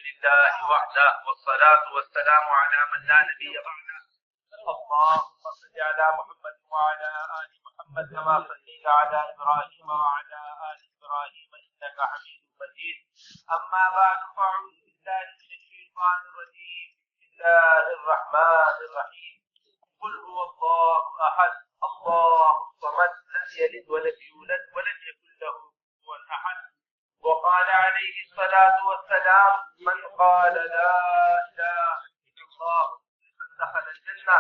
لله وحده والصلاة والسلام على من لا نبي بعده. اللهم صل على محمد وعلى آل محمد كما صليت على إبراهيم وعلى آل إبراهيم إنك حميد مجيد. أما بعد فأعوذ بالله من الشيطان الرجيم. بسم الله الرحمن الرحيم. قل هو الله أحد الله الصمد لم يلد ولم يولد ولم يكن له كفوا أحد. وقال عليه الصلاة والسلام من قال لا إله إلا الله دخل الجنة.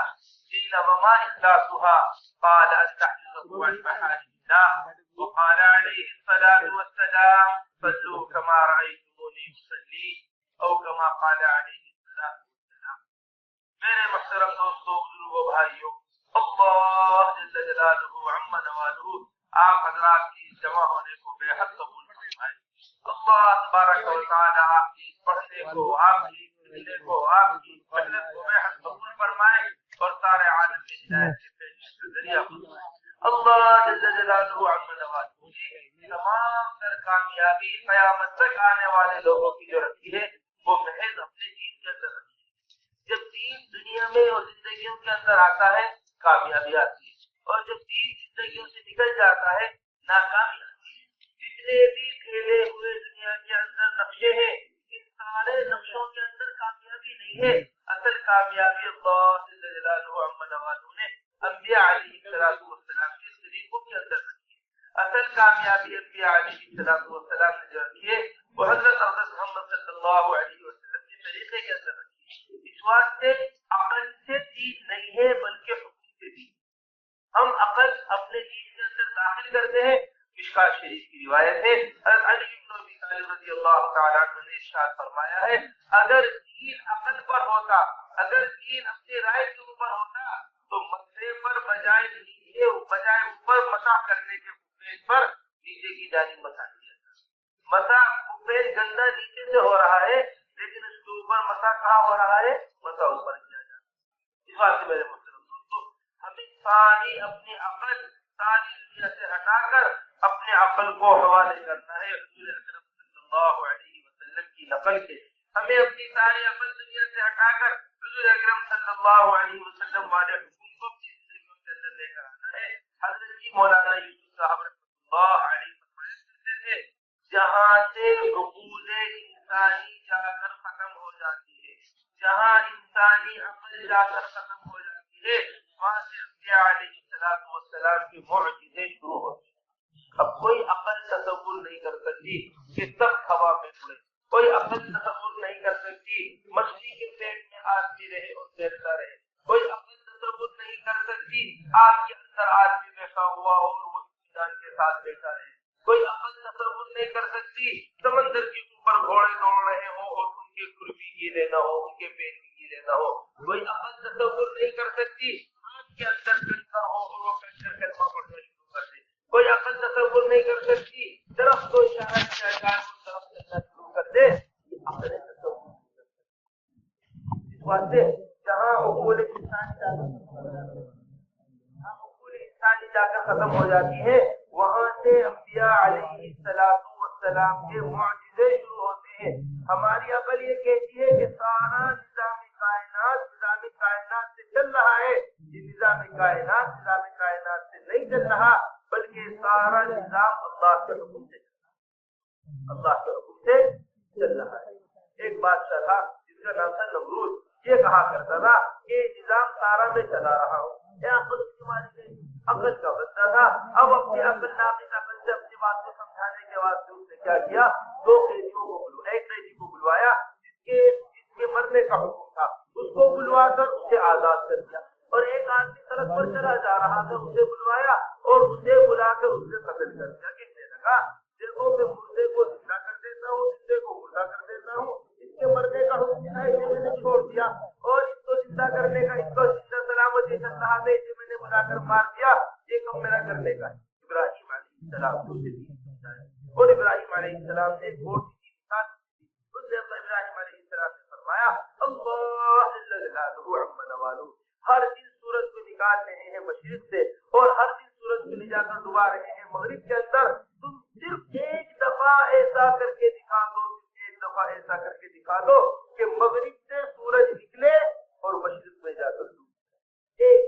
قيل وما إخلاصها؟ قال أن تحفظه عن محارم الله. وقال عليه الصلاة والسلام صلوا كما رأيتموني أصلي أو كما قال عليه الصلاة والسلام. میرے محترم دوستو، بزرگوں، بھائیوں، اللہ جل جلالہ عم نوالہ آپ حضرات کی جمع ہونے کو بے حد قبول فرمائے. اللہ تبارک و تعالی آپ کی پڑھنے کو، آپ کی سننے کو، آپ کی محنت کو بے حد قبول فرمائے اور سارے عالم میں ہدایت کے پیش کا ذریعہ فرمائے. اللہ جل جلالہ عم نوالہ نے تمام تر کامیابی قیامت تک آنے والے لوگوں کی جو رکھی ہے وہ محض اپنے دین کے اندر رکھی ہے. جب دین دنیا میں اور زندگیوں کے اندر آتا ہے کامیابی آتی ہے، اور جب دین زندگیوں سے نکل جاتا ہے ناکامی آتی ہے. جتنے بھی کھیلے ہوئے دنیا کے اندر نقشے ہیں، ان سارے نقشوں کے اندر کامیابی نہیں ہے. اصل کامیابی اللہ جل جلالہ عم نوالہ نے انبیاء علیہ السلام کے طریقوں کے اندر رکھی ہے. اصل کامیابی انبیاء علیہ السلام نے جو رکھی ہے وہ حضرت محمد صلی اللہ علیہ وسلم کے طریقے کے اندر رکھی ہے. اس واسطے عقل سے دین نہیں ہے بلکہ حکم سے دین. ہم عقل اپنے دین کے اندر داخل کرتے ہیں. مشکات شریف کی روایت ہے، حضرت علی بن ابی طالب رضی اللہ تعالیٰ عنہ نے ارشاد فرمایا ہے اگر دین عقل پر ہوتا، اگر دین اپنی رائے کے اوپر ہوتا تو مسئلے پر بجائے اوپر مسح کرنے کے پیج پر نیچے کی جانب مسح کیا تھا. مسح پیج گندا نیچے سے ہو رہا ہے لیکن اس کے اوپر مسح کہاں ہو رہا ہے؟ مسح اوپر کیا جا رہا ہے. اس بات سے میرے محترم دوستو، ہمیں ساری اپنی عقل ساری دنیا سے ہٹا کر اپنے عقل کو حوالے کرنا ہے رسول اکرم صلی اللہ علیہ وسلم کی نقل کے. ہمیں اپنی ساری عقل دنیا سے ہٹا کر رسول اکرم صلی اللہ علیہ وسلم والے حکم کو اپنی زندگیوں کے اندر لے کر آنا ہے. حضرت جی مولانا یوسف صاحب رحمۃ اللہ علیہ فرمایا کرتے تھے جہاں سے عقول انسانی جا کر ختم ہو جاتی ہے، جہاں انسانی عقل جا کر ختم ہو جاتی ہے، وہاں سے انبیاء علیہ السلام کی معجزے شروع ہوتی ہیں. اب کوئی عقل تصور نہیں کر سکتی کہ تخت ہوا میں اڑے. کوئی عقل تصور نہیں کر سکتی مچھلی کے پیٹ میں آدمی رہے اور تیرتا رہے. کوئی عقل تصور نہیں کر سکتی آگ کے اندر آدمی بیٹھا ہوا ہو اور وہ اطمینان کے ساتھ بیٹھا رہے. کوئی عقل تصور نہیں کر سکتی سمندر کے اوپر گھوڑے دوڑ رہے ہوں اور ان کے کھر بھی گیلے نہ ہو، ان کے پیٹ بھی گیلے نہ ہو. کوئی عقل تصور نہیں کر سکتی آگ کے اندر کنکر ہو اور وہ کنکر کلمہ پڑھنا شروع کر دے. کوئی عقل تصور نہیں کر سکتی درخت کو اشارہ کیا جائے اور درخت چلنا شروع کر دے. یہ عقل تصور نہیں کر سکتی. اس واسطے جہاں عقول انسانی جا کر ختم ہو جاتی ہے وہاں سے انبیاء علیہ السلام کے معجزے شروع ہوتے ہیں. ہماری عقل یہ کہتی ہے کہ سارا نظام کائنات سے چل رہا ہے. یہ نظام کائنات سے نہیں چل رہا بلکہ سارا نظام اللہ کے حکم سے چل رہا ہے. ایک بادشاہ تھا جس کا نام تھا نمرود. یہ کہا کرتا تھا کہ نظام سارا میں چلا رہا ہوں. عقل کا بندہ تھا. اب اپنی عقل ناقص عقل سے اپنی بات کو سمجھانے کے واسطے اس نے کیا کیا؟ ایک قیدی کو بلوایا جس کے مرنے کا حکم تھا. اس کو بلوا کر اسے آزاد کر دیا. اور ایک آدمی سڑک پر چلا جا رہا تھا، اسے بلوایا اور اسے بلا کر اس سے قتل کر دیا. کہنے لگا دیکھو میں مردے کو زندہ کر دیتا ہوں، زندے کو مردہ کر دیتا ہوں. اس کے مرنے کا حکم تھا اسے میں نے چھوڑ دیا، اور اس کو زندہ کرنے کا، اس کو زندہ سلامتی چل رہا ہے اسے میں نے بلا کر مار دیا. یہ کم میرا کرنے کا ہے. ابراہیم علیہ السلام کو اور ابراہیم علیہ السلام نے ایک بہت سی مثال دی. اس نے ابراہیم علیہ السلام نے فرمایا اللہ جل جلالہ عم نوالہ ہر دن سورج کو نکال رہے ہیں مشرق سے اور ہر دن سورج کو لے جا کر ڈبا رہے ہیں مغرب کے اندر. تم صرف ایک دفعہ ایسا کر کے دکھا دو، ایک دفعہ ایسا کر کر کے دکھا دو کہ مغرب سے سورج نکلے اور مشرق میں جا کر ڈوب ایک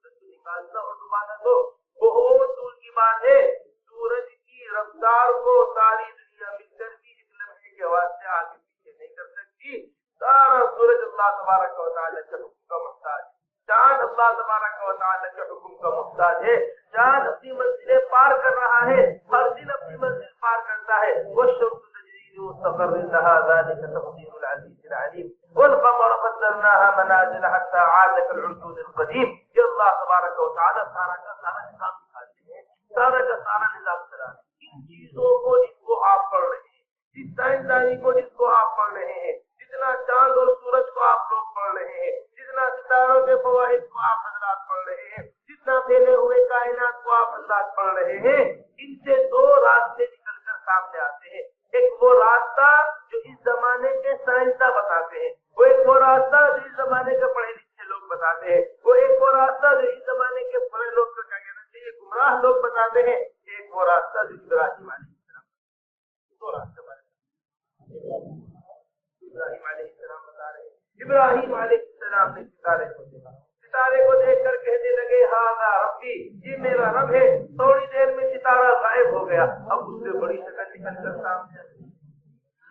سورج کو نکالنا اور ڈبانا تو بہت دور کی بات ہے. سورج کی رفتار کو ساری دنیا مل کر بھی ایک لمحے کے واسطے آگے پیچھے نہیں کر سکتی. سارا سورج اللہ تبارک و تعالیٰ کے حکم کا محتاج ہے. چاند اللہ تبارک و تعالیٰ کے حکم کا محتاج ہے. چاند اپنی منزلیں پار کر رہا ہے, ہر دن اپنی منزل پار کرتا ہے. والشمس تجری لمستقر لها ذلك تقدير العزيز العليم والقمر قدرناها منازل حتى عاد كالعرجون القديم. یہ اللہ تبارک و تعالیٰ سارا کا سارا نظام دکھاتے ہیں, سارا کا سارا نظام چلا. ان چیزوں کو جس کو آپ پڑھ رہے ہیں, جس سائنسدانی کو جس کو آپ پڑھ رہے ہیں, جتنا چاند اور سورج کو آپ لوگ پڑھ رہے ہیں, جتنا ستاروں کے فوائد کو آپ حضرات پڑھ رہے ہیں, جتنا پھیلے ہوئے کائنات کو آپ حضرات پڑھ رہے ہیں, ان سے دو راستے نکل کر سامنے آتے ہیں. ایک وہ راستہ جو اس زمانے کے سائنسداں بتاتے ہیں, وہ ایک وہ راستہ جو اس زمانے کے پڑھے لکھے لوگ بتاتے ہیں, وہ ایک وہ راستہ جو اس زمانے کے بڑے لوگ کا کیا کہنا چاہیے گمراہ لوگ بتاتے ہیں, ایک وہ راستہ جو ابراہیم علیہ السلام. دو راستے ابراہیم علیہ السلام بتا رہے ہیں. ابراہیم علیہ السلام نے ستارے کو دیکھا, ستارے کو دیکھ کر کہنے لگے ہاذا ربی, یہ میرا رب ہے. تھوڑی دیر میں ستارہ غائب ہو گیا. اب اس سے بڑی شکل نکل کر سامنے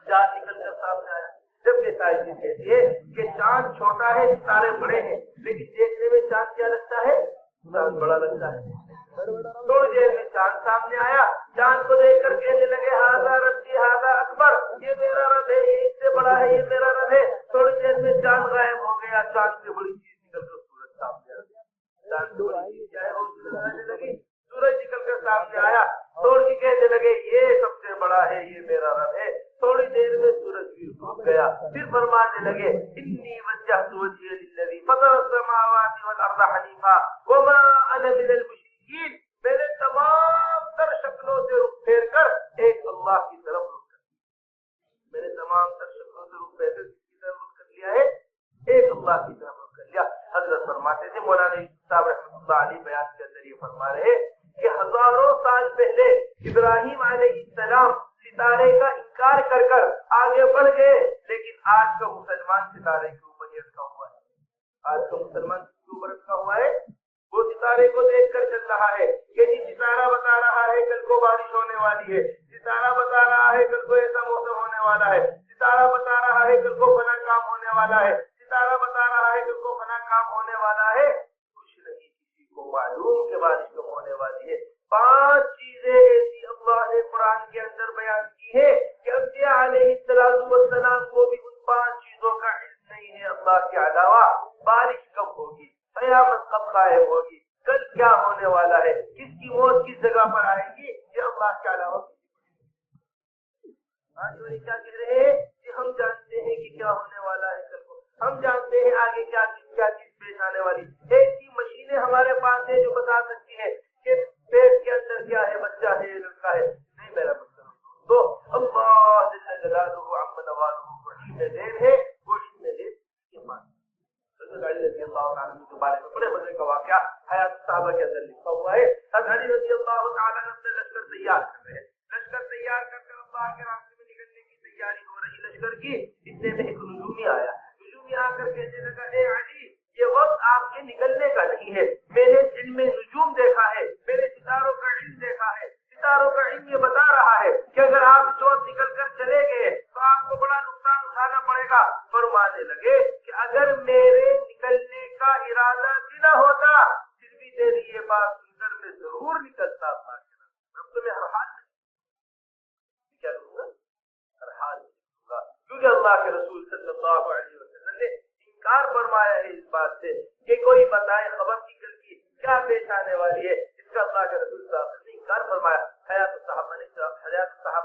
چاند نکل کر سامنے آیا. جب یہ سائنس کہتی ہے کہ چاند چھوٹا ہے ستارے بڑے ہیں, لیکن دیکھنے میں چاند کیا لگتا ہے, چاند بڑا لگتا ہے. تھوڑی دیر میں چاند سامنے آیا. چاند کو دیکھ کر کہنے لگے ہاذا ربی ہاذا اکبر, یہ میرا رب ہے, یہ اس سے بڑا ہے, یہ میرا رب ہے. تھوڑی دیر میں چاند غائب ہو گیا. چاند سے بڑی چیز نکل کر سورج سامنے آ گیا. چاند سے بڑی چیز کیا ہے, اور سورج لگی, سورج نکل کر سامنے آیا. تھوڑی کہنے لگے یہ سب سے بڑا ہے, یہ میرا رب ہے. تھوڑی دیر میں سورج بھی ڈوب گیا. پھر فرمانے لگے انی وجہت وجہی للذی فطر السماوات والارض حنیفا وما انا من المشرکین. میں نے تمام تر شکلوں سے رخ پھیر کر ایک اللہ کی طرف رخ کر دیا. میں نے تمام تر شکلوں سے رخ پھیر کر کس کی طرف رخ کر لیا ہے, ایک اللہ کی طرف رخ کر لیا. حضرت فرماتے تھے, مولانا صاحب رحمۃ اللہ علیہ بیان کے اندر یہ فرما رہے کہ ہزاروں سال پہلے ابراہیم علیہ السلام ستارے کا انکار کر کر آگے بڑھ گئے, لیکن آج کا مسلمان ستارے کے اوپر ہی اٹکا ہوا ہے. آج کا مسلمان کے اوپر اٹکا ہوا ہے. وہ ستارے کو دیکھ کر چل رہا ہے کہ جی ستارہ بتا رہا ہے کل کو بارش ہونے والی ہے, ستارہ بتا رہا ہے کل کو ایسا موسم ہونے والا ہے, ستارہ بتا رہا ہے کل کو فلاں کام ہونے والا ہے, ستارہ بتا رہا ہے کل کو فلاں کام ہونے والا ہے. کچھ نہیں کسی کو معلوم کہ بارش کب ہونے والی ہے. 5 چیزیں ایسی اللہ نے قرآن کے اندر بیان کی ہے کہ انبیاء علیہ السلام کو بھی ان 5 چیزوں کا علم نہیں ہے اللہ کے علاوہ. بارش کب ہوگی, قیامت کب قائم ہوگی, کل کیا ہونے والا ہے, کس کی موت کس جگہ پر آئے گی, یہ اللہ کے علاوہ. آج وہ کیا کہہ رہے ہیں کہ ہم جانتے ہیں کہ کیا ہونے والا ہے کل کو, ہم جانتے ہیں آگے کیا چیز پیش آنے والی. ایسی مشینیں ہمارے پاس ہے جو بتا سکتی ہے کہ پیٹ کے اندر کیا ہے, بچہ ہے, لڑکا ہے. نہیں میرا بچہ تو اللہ جل جلالہ عم نوالہ کو علم غیب ہے, وہ علم غیب کے پاس. حضرت علی رضی اللہ عنہ کے بارے میں بڑے مزے کا واقعہ حیات صحابہ کے اندر لکھا ہوا ہے. حضرت علی رضی اللہ تعالیٰ عنہ لشکر تیار کر رہے ہیں. لشکر تیار کر اللہ کے راستے میں نکلنے کی تیاری ہو رہی لشکر کی. اتنے میں ایک نجومی آیا. نجومی آ کر کہنے لگا اے علی, یہ وقت آپ کے نکلنے کا نہیں ہے, میں نے علم نجوم دیکھا ہے, میں نے ستاروں کا علم دیکھا ہے. ستاروں کا علم یہ بتا رہا ہے کہ اگر آپ اس وقت نکل کر چلے گئے تو آپ کو بڑا نقصان اٹھانا پڑے گا. فرمانے لگے کہ اگر میرے نکلنے کا ارادہ بھی نہ ہوتا پھر بھی تیری یہ بات سن کر میں ضرور نکلتا. اللہ کے راستے میں تمہیں ہر حال کیا کروں گا, ہر حال کروں گا, کیونکہ اللہ کے رسول صلی اللہ علیہ وسلم نے انکار فرمایا ہے اس بات سے کہ کوئی بتائے خبر کی کل کی کیا پیش آنے والی ہے. اس کا اللہ کے رسول صلی اللہ علیہ وسلم نے انکار فرمایا. حیات الصحابہ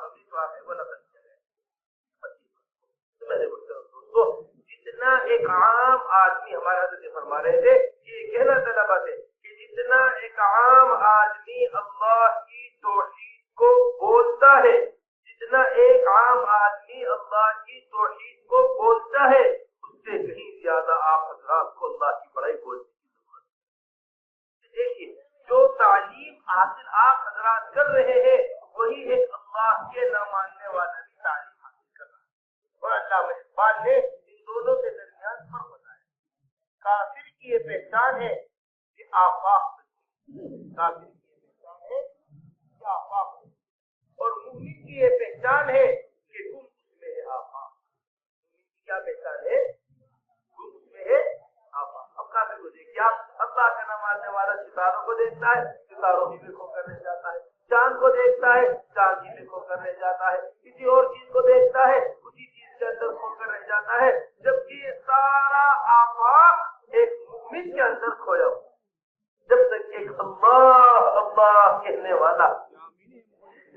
بھی کو نقل کیا ہے. میرے دوستو, جتنا ایک عام آدمی, ہمارے حضرت فرما رہے تھے یہ کہنا طلبہ تھے کہ جتنا ایک عام آدمی اللہ کی توحید کو بولتا ہے, جتنا ایک عام آدمی اللہ کی توحید کو بولتا ہے, اس سے کہیں زیادہ آپ حضرات کو اللہ کی بڑائی بولنے کی ضرورت ہے. دیکھیے جو تعلیم حاصل آپ حضرات کر رہے ہیں وہی ایک اللہ کے نہ ماننے والا بھی تعلیم حاصل کر رہا ہے. اور علامہ اقبال نے ان دونوں کے درمیان فرق بتایا. کافر کی یہ پہچان ہے کہ آفاق کافر کی یہ پہچان ہے کہ آفاق, اور مومن کی یہ پہچان ہے کہ گم اس میں ہے آفاق. مومن کی کیا پہچان ہے؟ گم اس میں ہے آفاق. اب کافر کو دیکھیے آپ, اللہ کا نام آنے والا ستاروں کو دیکھتا ہے, ستاروں ہی میں کھو کر رہ جاتا ہے. چاند کو دیکھتا ہے, چاند ہی میں کھو کر رہ جاتا ہے. کسی اور چیز کو دیکھتا ہے, اسی چیز کے اندر کھو کر رہ جاتا ہے. جبکہ یہ سارا آفاق ایک مومن کے اندر کھویا ہوا. جب تک ایک اللہ اللہ کہنے والا,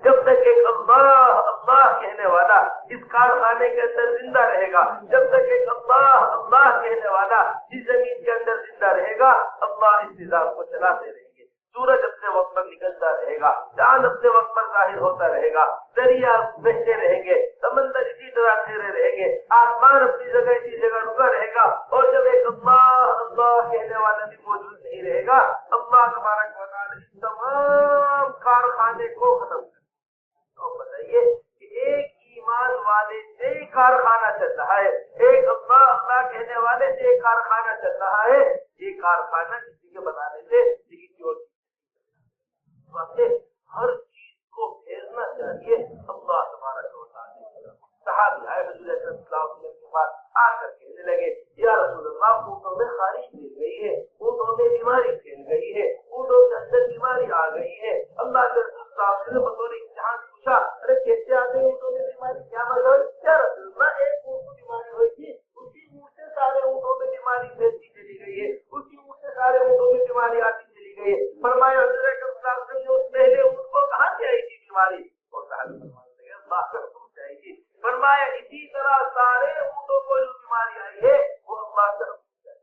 جب تک ایک اللہ اللہ کہنے والا اس کارخانے کے اندر زندہ رہے گا, جب تک ایک اللہ اللہ کہنے والا اس زمین کے اندر زندہ رہے گا, اللہ اس نظام کو چلاتے رہیں گے. سورج اپنے وقت پر نکلتا رہے گا, چاند اپنے وقت پر ظاہر ہوتا رہے گا, دریا بہتے رہیں گے, سمندر اسی طرح ٹھہرے رہیں گے, آسمان اپنی جگہ اسی جگہ رکا رہے گا. اور جب ایک اللہ اللہ کہنے والا بھی موجود نہیں رہے گا, اللہ تبارک و تعالی اس تمام کارخانے کو ختم کر. تو بتائیے کہ ایک ایمان والے سے ہی کارخانہ چل رہا ہے, ایک اللہ اللہ کہنے والے سے ایک کارخانہ چل رہا ہے. یہ کارخانہ کسی کے بتانے سے کسی اور ہر چیز کو پھیرنا چاہیے اللہ تبارک و تعالی. صحابی آئے حضور اکرم صلی اللہ علیہ وسلم کے پاس آ کر کہنے لگے, یا رسول اللہ, اونٹوں میں خارش مل گئی ہے, اونٹوں میں بیماری پھیل گئی ہے, اونٹوں کے اندر بیماری آ گئی ہے. اللہ کے رسول صلی اللہ علیہ وسلم بطور امتحان پوچھا, ارے کیسے آ گئی اونٹوں میں بیماری, کیا مطلب؟ یا رسول اللہ, ایک اونٹ کو بیماری ہوئی تھی, اسی اونٹ سے سارے اونٹوں میں بیماری پھیلتی چلی گئی ہے, اسی اونٹ سے سارے اونٹوں میں بیماری آتی چلی گئی ہے. فرمایا حضور اکرم صلی اللہ علیہ وسلم, اس پہلے اونٹ کو کہاں سے آئی تھی بیماری؟ اور صحابی فرمانے لگے, اللہ کا حکم سے آئی تھی. فرمایا اسی طرح سارے اونٹوں کو جو بیماری آئی ہے وہ اللہ کا حکم سے آئی.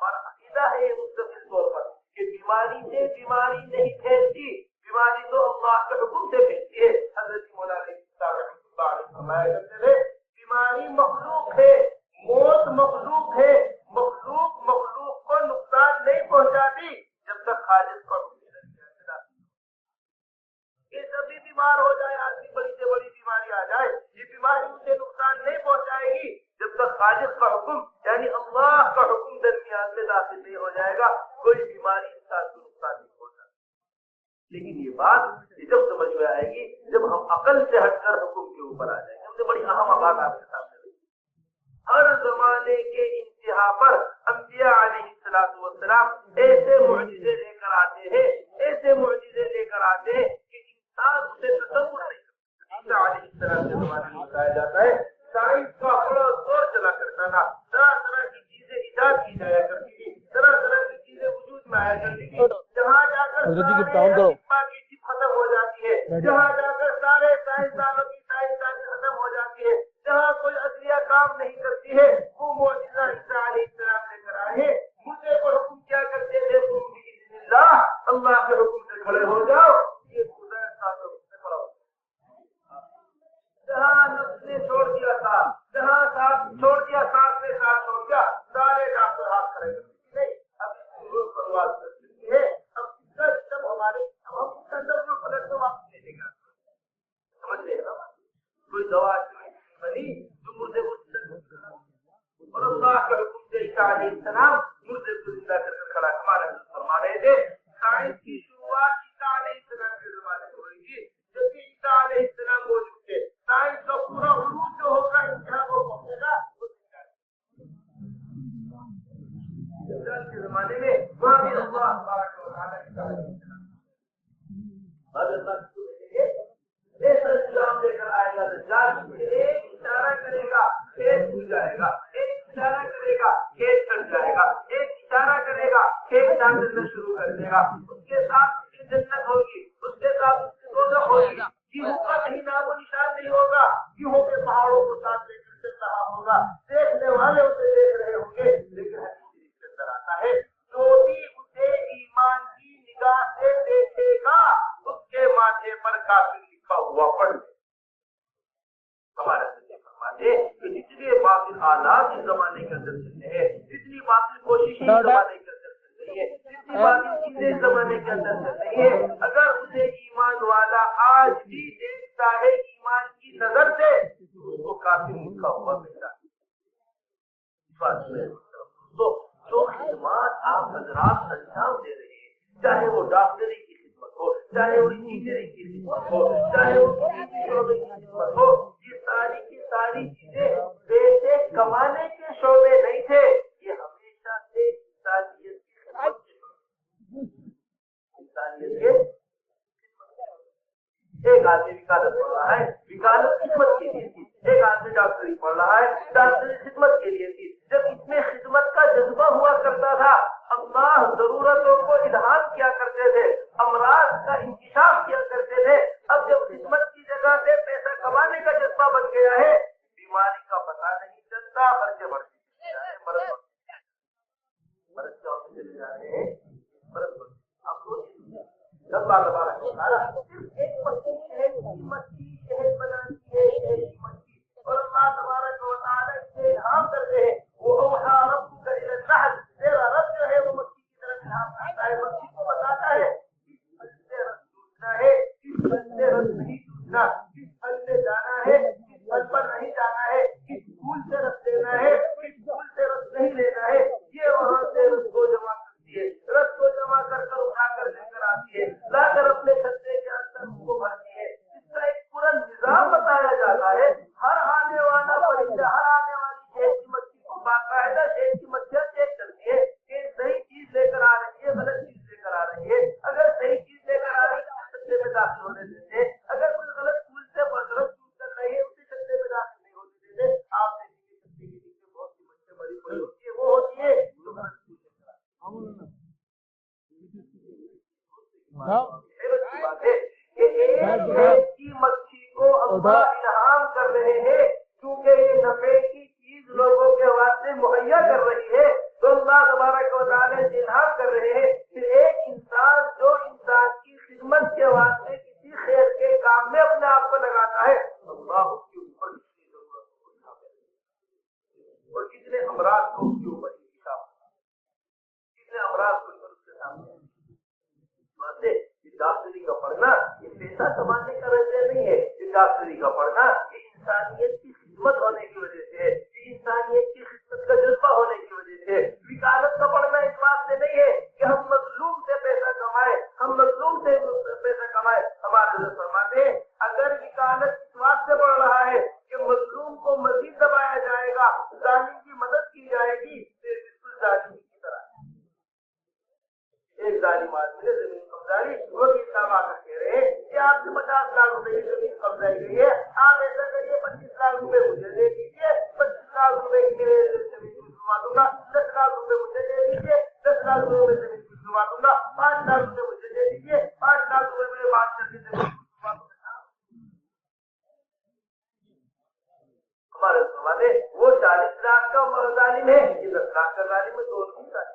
ہمارا عقیدہ ہے یہ مستقل طور پر کہ بیماری سے بیماری نہیں پھیلتی, بیماری تو اللہ کے حکم سے پھیلتی ہے. حضرت مولانا رحمۃ اللہ علیہ فرمایا کرتے تھے, بیماری مخلوق ہے, موت مخلوق ہے, مخلوق مخلوق کو نقصان نہیں پہنچاتی جب تک خالق کو یہ سبھی بیمار ہو جائے, آدمی بڑی سے بڑی بیماری آ جائے, یہ بیماری اسے نقصان نہیں پہنچائے گی جب تک خالق کا حکم یعنی اللہ کا حکم درمیان میں داخل نہیں ہو جائے گا. کوئی بیماری انسان کو نقصان نہیں پہنچا. لیکن یہ بات جب سمجھ میں آئے گی جب ہم عقل سے ہٹ کر حکم کے اوپر آ جائیں گے. ہم نے بڑی اہم بات آپ کے سامنے رکھی. ہر زمانے کے انتہا پر انبیاء علیہ الصلوۃ والسلام ایسے معجزے لے کر آتے ہیں, ایسے معجزے لے کر آتے ہیں کہ انسان اسے تصور نہیں کرتا. عیسیٰ علیہ السلام کے زمانے میں بتایا جاتا ہے سائنس کا بڑا دور چلا کرتا تھا, طرح طرح کی چیزیں ایجاد کی جایا کرتی تھی, طرح طرح کی چیزیں وجود میں آیا کرتی تھی. جہاں جا کر کی چیز ختم ہو جاتی ہے, جہاں جا کر سارے سائنسدانوں کی سائنسدانی ختم ہو جاتی ہے, جہاں کوئی عدلیہ کام نہیں کرتی ہے, وہ معجزہ عیسیٰ علیہ السلام لے کر آئے. مجھے کو حکم کیا کرتے تھے, تم باذن اللہ اللہ کے حکم سے کھڑے ہو جاؤ. یہ سے کھڑا ہو, جہاں نفس نے چھوڑ دیا تھا, جہاں ساتھ چھوڑ دیا, ساتھ نے ساتھ چھوڑ دیا, سارے ڈاکٹر ہاتھ کھڑے کرتے نہیں. اب روز پرواز کر سکتی ہے, اب اس کا سب ہمارے, اب ہم اس کے اندر جو فلک تو واپس لے لے گا. سمجھ رہے نا, کوئی دوا بنی جو مردے کو اور اللہ کے حکم سے عیسیٰ علیہ السلام مردے کو زندہ کر کر کھڑا. ہمارے فرما رہے تھے سائنس کی شروعات عیسیٰ علیہ السلام کے زمانے میں ہوئی تھی. جب عیسیٰ علیہ السلام موجود تھے, سائنس کا پورا عروج جو ہوگا انتہا کو پہنچے گا کے زمانے میں. وہاں بھی اللہ تبارک و تعالی لے کر آئے گا. دجال ایک اشارہ کرے گا کھیت کھل جائے گا, ایک اشارہ کرے گا کھیت کٹ جائے گا, ایک اشارہ کرے گا کھیت ڈالنا شروع کر دے گا. اس کے ساتھ اس کی جنت ہوگی, اس کے ساتھ اس کی دوزخ ہوگی. گیہوں کا کہیں نام و نشان نہیں ہوگا, گیہوں کے پہاڑوں کو ساتھ لے کر چل رہا ہوگا. دیکھنے والے اسے دیکھ رہے ہوں گے, لیکن حدیث کے اندر آتا ہے جو بھی اسے ایمان کی نگاہ سے دیکھے گا اس کے ماتھے پر کافر لکھا ہوا پڑھ لے. ہمارے فرماتے کہ جتنے باطل آلات اس زمانے کے اندر چلتے ہیں, جتنی باطل کوششیں اس زمانے کے اندر چل رہی ہے, جتنی باطل چیزیں اس زمانے کے اندر چل رہی ہے, اگر اسے ایمان والا آج بھی دیکھتا ہے ایمان کی نظر سے اس کو کافر لکھا لکھا ہوا ملتا ہے. تو جو خدمات آپ حضرات انجام دے رہے ہیں، چاہے وہ ڈاکٹری کی خدمت ہو، چاہے وہ انجینئرنگ کی خدمت ہو، چاہے وہ کسی شعبے کی خدمت ہو، یہ ساری کی ساری چیزیں پیسے کمانے کے شعبے نہیں تھے، یہ ہمیشہ سے انسانیت کی خدمت تھے. انسانیت کے ایک آدمی وکالت پڑھ رہا ہے، وکالت خدمت کے لیے تھی. ایک آدمی ڈاکٹری پڑھ رہا ہے، ڈاکٹری خدمت کے لیے تھی. جب اس میں خدمت کا جذبہ ہوا کرتا تھا، اللہ ضرورتوں کو اظہار کیا کرتے تھے، امراض کا انکشاف کیا کرتے تھے. اب جب خدمت کی جگہ سے پیسہ کمانے کا جذبہ بن گیا ہے، بیماری کا پتہ نہیں چلتا، خرچے بڑھتے چلے جا رہے ہیں. جب صرف ایک مچھلی شہد کی مچھلی شہد بناتی ہے، شہد کی مچھلی، اور اللہ تبارک و تعالیٰ اس سے الہام کرتے ہیں. وہ اوحیٰ ربک الی النحل، تیرا رب جو ہے وہ مچھلی کی طرف الہام کرتا ہے، مچھلی کو بتاتا ہے کس پھل سے رس چوسنا ہے، کس پھل سے رس نہیں چوسنا، کس پھل سے جانا ہے، کس پھل پر نہیں جانا ہے، کس پھول سے رس لینا ہے، کس پھول سے رس نہیں لینا ہے. یہ وہاں سے رس کو جمع کرتی ہے، رس کو جمع کر اٹھا کر لے کر آتی ہے، لا کر اپنے چھتے کے اندر اس کو بھرتی ہے. اس کا ایک پورا نظام بتایا جاتا ہے. ہر آنے والا پرندہ، ہر آنے والی شہد کی مچھلی کو باقاعدہ شہد کی مچھلیاں چیک کرتی ہے کہ صحیح چیز لے کر آ رہی ہے، غلط چیز لے کر آ رہی ہے. اگر صحیح چیز لے کر آ رہی ہے تو چھتے میں داخل ہونے دیتے، اگر کوئی غلط پھول سے غلط چوز کر رہی ہے اسے چھتے میں داخل نہیں ہونے دیتے. آپ دیکھیں گے چھتے کے نیچے بہت سی مچھلیاں بڑی بڑی ہوتی ہے، وہ ہوتی ہے جو غلط چوز لے کر آتی ہے. بات ہے کہ ایک کی مچھلی کو اللہ انعام کر رہے ہیں کیونکہ یہ نفع کی چیز لوگوں کے واسطے مہیا کر رہی ہے، تو اللہ تبارک و تعالیٰ سے انعام کر رہے ہیں. پھر ایک انسان جو انسان کی خدمت کے واسطے کسی خیر کے کام میں اپنے آپ کو لگاتا ہے، اللہ اس کے اوپر کسی ضرورت کو اٹھا کر اور کتنے امراض کو اس کے اوپر انتخاب کرتا ہے، کتنے امراض کو اس کے سامنے. ڈاکٹری کا پڑھنا یہ پیسہ کمانے کا وجہ نہیں ہے، یہ ڈاکٹری کا پڑھنا یہ انسانیت کی خدمت ہونے کی وجہ سے ہے، یہ انسانیت کی خدمت کا جذبہ ہونے کی وجہ سے ہے. وکالت کا پڑھنا اس بات سے نہیں ہے کہ ہم مظلوم سے پیسہ کمائے، ہم مظلوم سے پیسہ کمائے. ہمارے حضرت فرماتے ہیں اگر وکالت اس بات سے بڑھ رہا ہے کہ مظلوم کو مزید دبایا جائے گا، ظالم کی مدد کی جائے گی، پھر بالکل ظالم کی طرح. ایک ظالم آدمی نے زمین قبضائی، وہ بھی دعویٰ کر کے رہے کہ آپ سے 50 لاکھ روپے کی زمین قبضائی گئی ہے، آپ ایسا کریے 25 لاکھ روپے مجھے دے دیجیے، 25 لاکھ روپے کی زمین کو چھڑوا دوں گا، 10 لاکھ روپے مجھے دے دیجیے، 10 لاکھ روپے میں زمین کو چھڑوا دوں گا، 5 لاکھ روپے مجھے دے دیجیے، 5 لاکھ روپے میں بات کر کے زمین کو چھڑوا دوں گا. ہمارے والے وہ 40 لاکھ کا ظالم ہے، یہ 10 لاکھ کا ظالم ہے، دونوں ہی ظالم.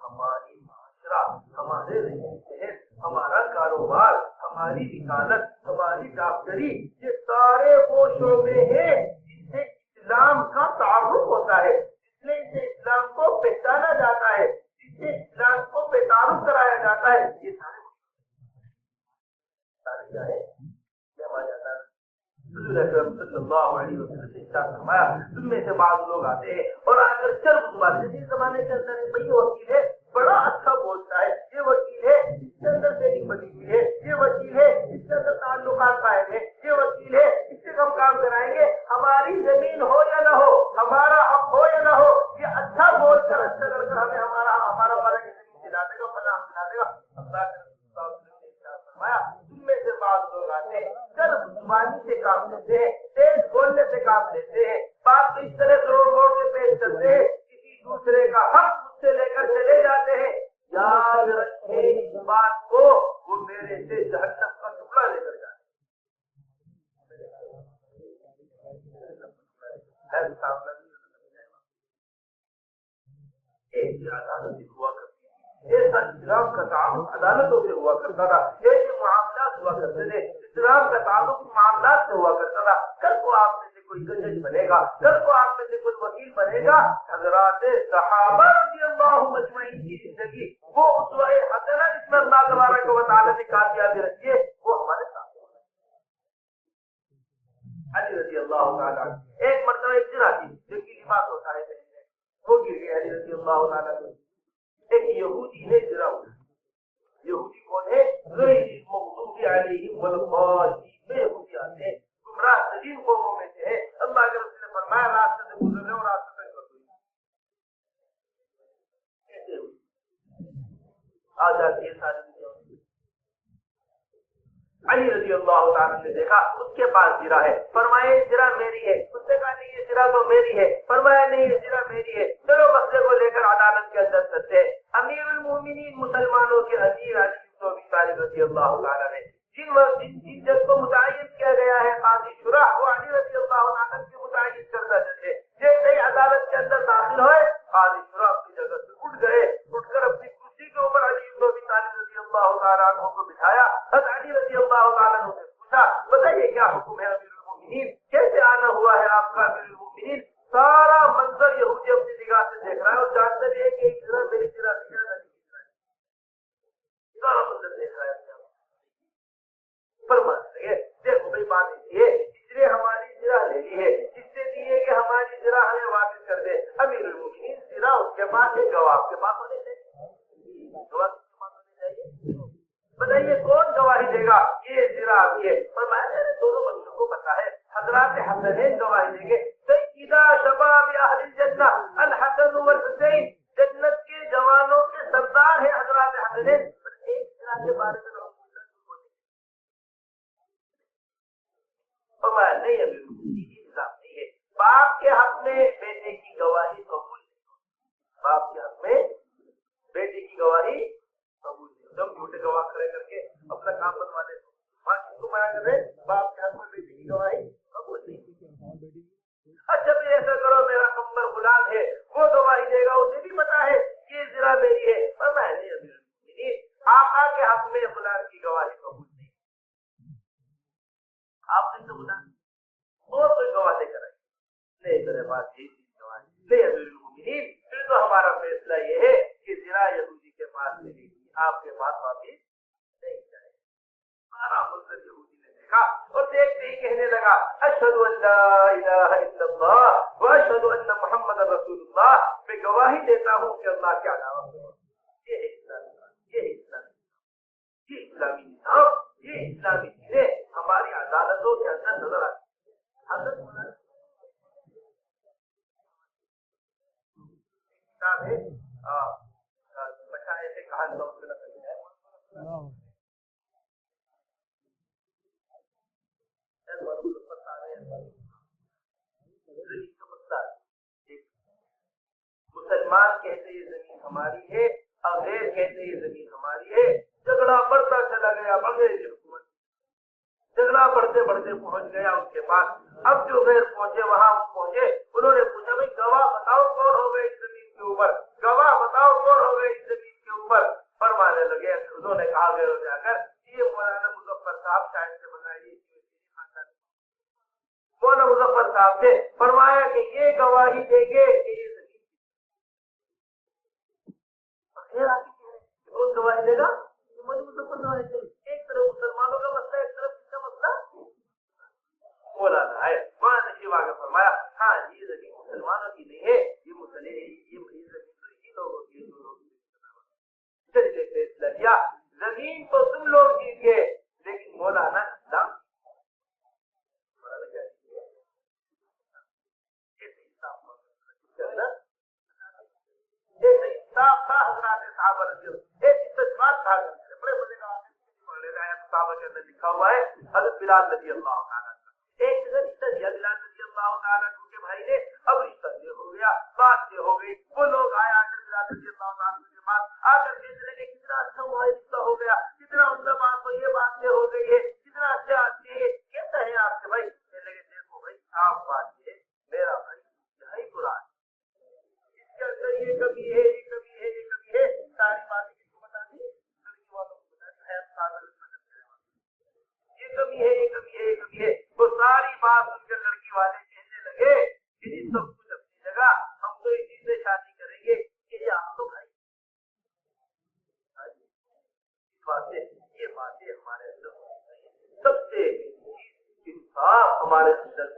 ہماری معاشرہ، ہمارے رہن ہمارا کاروبار، ہماری وکالت، ہماری ڈاکٹری، یہ سارے وہ شعبے ہیں جس سے اسلام کا تعارف ہوتا ہے، جس سے اسلام کو پہچانا جاتا ہے، جس سے اسلام کو تعارف کرایا جاتا ہے. یہ سارے کیا ہے حضور اکرم صلی اللہ علیہ وسلم نے ارشاد فرمایا تم میں سے بعض لوگ آتے ہیں اور آ کر چرب زبان سے، اس زمانے کے اندر یہ وکیل ہے بڑا اچھا بولتا ہے، یہ وکیل ہے اس کے اندر سیٹنگ بنی ہوئی ہے، یہ وکیل ہے اس کے اندر تعلقات قائم ہے، یہ وکیل ہے اس سے ہم کام کرائیں گے، ہماری زمین ہو یا نہ ہو، ہمارا حق ہو یا نہ ہو، یہ اچھا بول کر اچھا کر کر ہمیں ہمارا بڑا زمین دلا دے گا، فلاں دلا دے گا. اللہ تم میں سے بعض لوگ آتے ہیں چرب زبانی سے کام لیتے ہیں، تیز بولنے سے کام لیتے ہیں، بات کو اس طرح روڑ موڑ کے پیش کرتے ہیں، کسی دوسرے کا حق مجھ سے لے کر چلے جاتے ہیں. یاد رکھیں اس بات کو، وہ میرے سے جہنم کا ٹکڑا لے کر جاتے ہوا کرتی ایسا اسلام کا تعلق عدالتوں سے ہوا کرتا تھا، ایسے معاملات ہوا کرتے تھے، اسلام کا تعلق معاملات سے ہوا کرتا تھا. کل کو آپ میں سے کوئی جج بنے گا، کل کو آپ میں سے کوئی وکیل بنے گا. حضرات صحابہ رضی اللہ مجمعین کی زندگی وہ اسوہ حسنہ جس میں اللہ تبارک و تعالی نے کامیابی رکھی ہے، وہ ہمارے ساتھ علی رضی اللہ تعالیٰ عنہ ایک مرتبہ ایک زنا تھی جو کہ لباس ہوتا ہے پہننے وہ گر گئی علی رضی اللہ تعالیٰ عنہ ایک یہودی نے زنا اٹھا یہودی کون ہے غیر المغضوب علیہم والضالین یہودی آتے ہیں گمراہ ترین قوموں میں سے ہے اللہ کے رسول نے فرمایا راستے سے گزر رہے اور راستے سے کر دو کیسے ہوئی آ جاتی ہے ساری علی رضی اللہ تعالیٰ نے دیکھا اس کے پاس زرا ہے فرمایا زرا میری ہے اس نے کہا نہیں یہ زرا تو میری ہے فرمایا نہیں یہ زرا میری ہے چلو مسئلے کو لے کر عدالت کے اندر چلتے امیر المومنین مسلمانوں کے امیر علی بن ابی طالب رضی اللہ تعالیٰ نے جن جس کو متعین کیا گیا ہے قاضی شرح وہ علی رضی اللہ تعالیٰ کے متعین کرتا چلے جیسے ہی عدالت کے اندر داخل ہوئے قاضی شرح اپنی جگہ سے اٹھ گئے اٹھ کر اپنی کرسی کے اوپر علی بن ابی طالب رضی اللہ تعالیٰ عنہ کو بٹھایا حضرت علی رضی اللہ تعالیٰ عنہ نے پوچھا بتائیے کیا حکم ہے امیر المومنین کیسے آنا ہوا ہے آپ کا امیر المومنین سارا منظر یہودی اپنی نگاہ سے دیکھ رہا ہے اور جانتا بھی ہے کہ ایک طرح میری طرح سارا منظر دیکھ رہا ہے فرمانے لگے دیکھو بھائی بات یہ ہے اس نے ہماری زرا لے لی ہے اس سے دیے کہ ہماری زرا ہمیں واپس کر دے امیر المومنین زرا اس کے پاس ہے گواہ آپ کے پاس ہونے چاہیے گواہ کے پاس ہونے چاہیے بتائیے کون گواہی دے گا یہ زرا ابھی ہے فرمایا دونوں بندوں کو پتا ہے حضرات حسنین گواہی دیں گے سیدہ شباب اہل الجنہ الحسن والحسین جنت کے جوانوں کے سردار ہیں حضرات حسنین ایک زرا کے بارے میں فرمایا نہیں ابھی انصاف نہیں ہے باپ کے حق میں بیٹے کی گواہی قبول نہیں باپ کے حق میں بیٹے کی گواہی قبول نہیں تم جھوٹے گواہ کھڑے کر کے اپنا کام بنوا دے تم آیا کر رہے باپ کے حق میں بیٹے کی گواہی قبول نہیں اچھا بھی ایسا کرو میرا کمبر غلام ہے وہ گواہی دے گا اسے بھی پتا ہے یہ زرا میری ہے فرمایا نہیں ابھی آقا کے حق میں غلام کی گواہی قبول نہیں آپ نے تو بولا اور کوئی گواہ لے کر آئی نہیں میرے پاس یہ چیز گواہ نہیں امیر المومنین پھر تو ہمارا فیصلہ یہ ہے کہ زرا یہودی کے پاس ملے گی آپ کے پاس واپس نہیں جائے سارا منظر یہودی نے دیکھا اور دیکھتے ہی کہنے لگا اشہد ان لا الہ الا اللہ واشہد ان محمد رسول اللہ میں گواہی دیتا ہوں کہ اللہ کے علاوہ یہ اسلامی نظام یہ اسلامی چیزیں ہماری عدالتوں کے اندر نظر آتی حضرت ہے بچائے سے کہا مسلمان کہتے یہ زمین ہماری ہے انگریز کہتے یہ زمین ہماری ہے جھگڑا بڑھتا چلا گیا انگریزی حکومت جھگڑا بڑھتے بڑھتے پہنچ گیا ان کے پاس اب جو غیر پہنچے وہاں پہنچے انہوں نے پوچھا بھائی گواہ بتاؤ کون ہو گئے اس زمین کے اوپر گواہ بتاؤ کون ہو گئے اس زمین کے اوپر فرمانے لگے انہوں نے کہا گئے جا کر یہ مولانا مظفر صاحب شاید سے بتائیے مولانا مظفر صاحب نے فرمایا کہ یہ گواہی دیں گے کہ یہ زمین کون گواہی دے گا ایک طرف مسلمانوں کا مسئلہ ایک طرف اس کا مسئلہ مولانا ہے مولانا شیوا کا فرمایا ہاں یہ زمین مسلمانوں کی نہیں ہے یہ مسئلے یہ زمین تو اسی لوگوں کی چلیے فیصلہ کیا زمین تو تم لوگ جیت گئے لیکن مولانا اسلام صاحب تھا حضرات صحابہ رضی اللہ ایک استجواب تھا بڑے بڑے پڑھ لے رہا ہے صحابہ کے اندر لکھا ہوا ہے حضرت بلال رضی اللہ تعالیٰ ایک رشتہ دیا بلال رضی اللہ تعالیٰ کے بھائی نے اب رشتہ یہ ہو گیا بات یہ ہو گئی وہ لوگ آئے آ کر بلال رضی اللہ تعالیٰ کے پاس آ کر کہنے لگے کتنا اچھا ہوا رشتہ ہو گیا کتنا عمدہ بات ہو یہ بات یہ ہو گئی ہے کتنا اچھا آدمی ہے کہتا ہے آپ کے بھائی کہنے لگے دیکھو بھائی صاف بات یہ میرا بھائی یہی قرآن اس کے اندر یہ کبھی ہے یہ کبھی ہے یہ کبھی ہے ساری باتیں کس کو بتا دی لڑکی والوں کو بتا دی یہ کبھی ہے یہ کبھی ہے یہ کبھی ہے وہ ساری بات سن کر لڑکی والے کہنے لگے کہ جی سب کچھ اپنی جگہ ہم تو اسی سے شادی کریں گے کہ یہ آپ تو بھائی یہ باتیں ہمارے اندر سب سے انصاف ہمارے اندر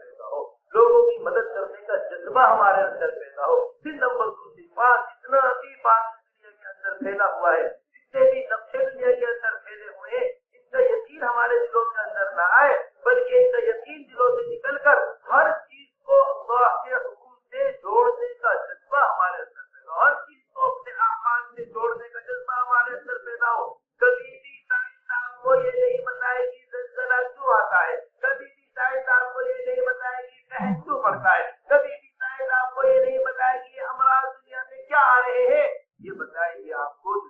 جذبہ ہمارے اندر پیدا ہو. پھر نمبر دوسری بات، جتنا بھی بات دنیا کے اندر پھیلا ہوا ہے، جتنے بھی نقشے دنیا کے اندر پھیلے ہوئے ہیں، اس کا یقین ہمارے دلوں کے اندر نہ آئے، بلکہ اس کا یقین دلوں سے نکل کر ہر چیز کو اللہ کے حکم سے جوڑنے کا جذبہ ہمارے اندر پیدا ہو، ہر چیز کو اپنے اعمال سے جوڑنے کا جذبہ ہمارے اندر پیدا ہو. کبھی بھی سائنسدان کو یہ نہیں بتائے کہ زلزلہ کیوں آتا ہے، کبھی بھی سائنسدان کو یہ نہیں بتائے کہ قحط کیوں پڑتا ہے، کبھی بھی سائنسدان کو یہ نہیں بتائے کہ یہ امراض دنیا میں کیا آ رہے ہیں. یہ بتائے گی آپ کو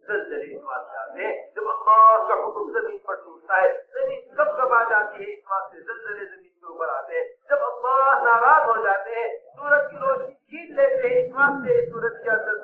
زلزلے اس واسطے آتے ہیں جب اللہ کا حکم زمین پر ٹوٹتا ہے، زمین کب کب آ جاتی ہے، اس واسطے زلزلے زمین کے اوپر آتے ہیں. جب اللہ ناراض ہو جاتے ہیں، سورج کی روشنی چھین لیتے ہیں، اس واسطے سورج کے اندر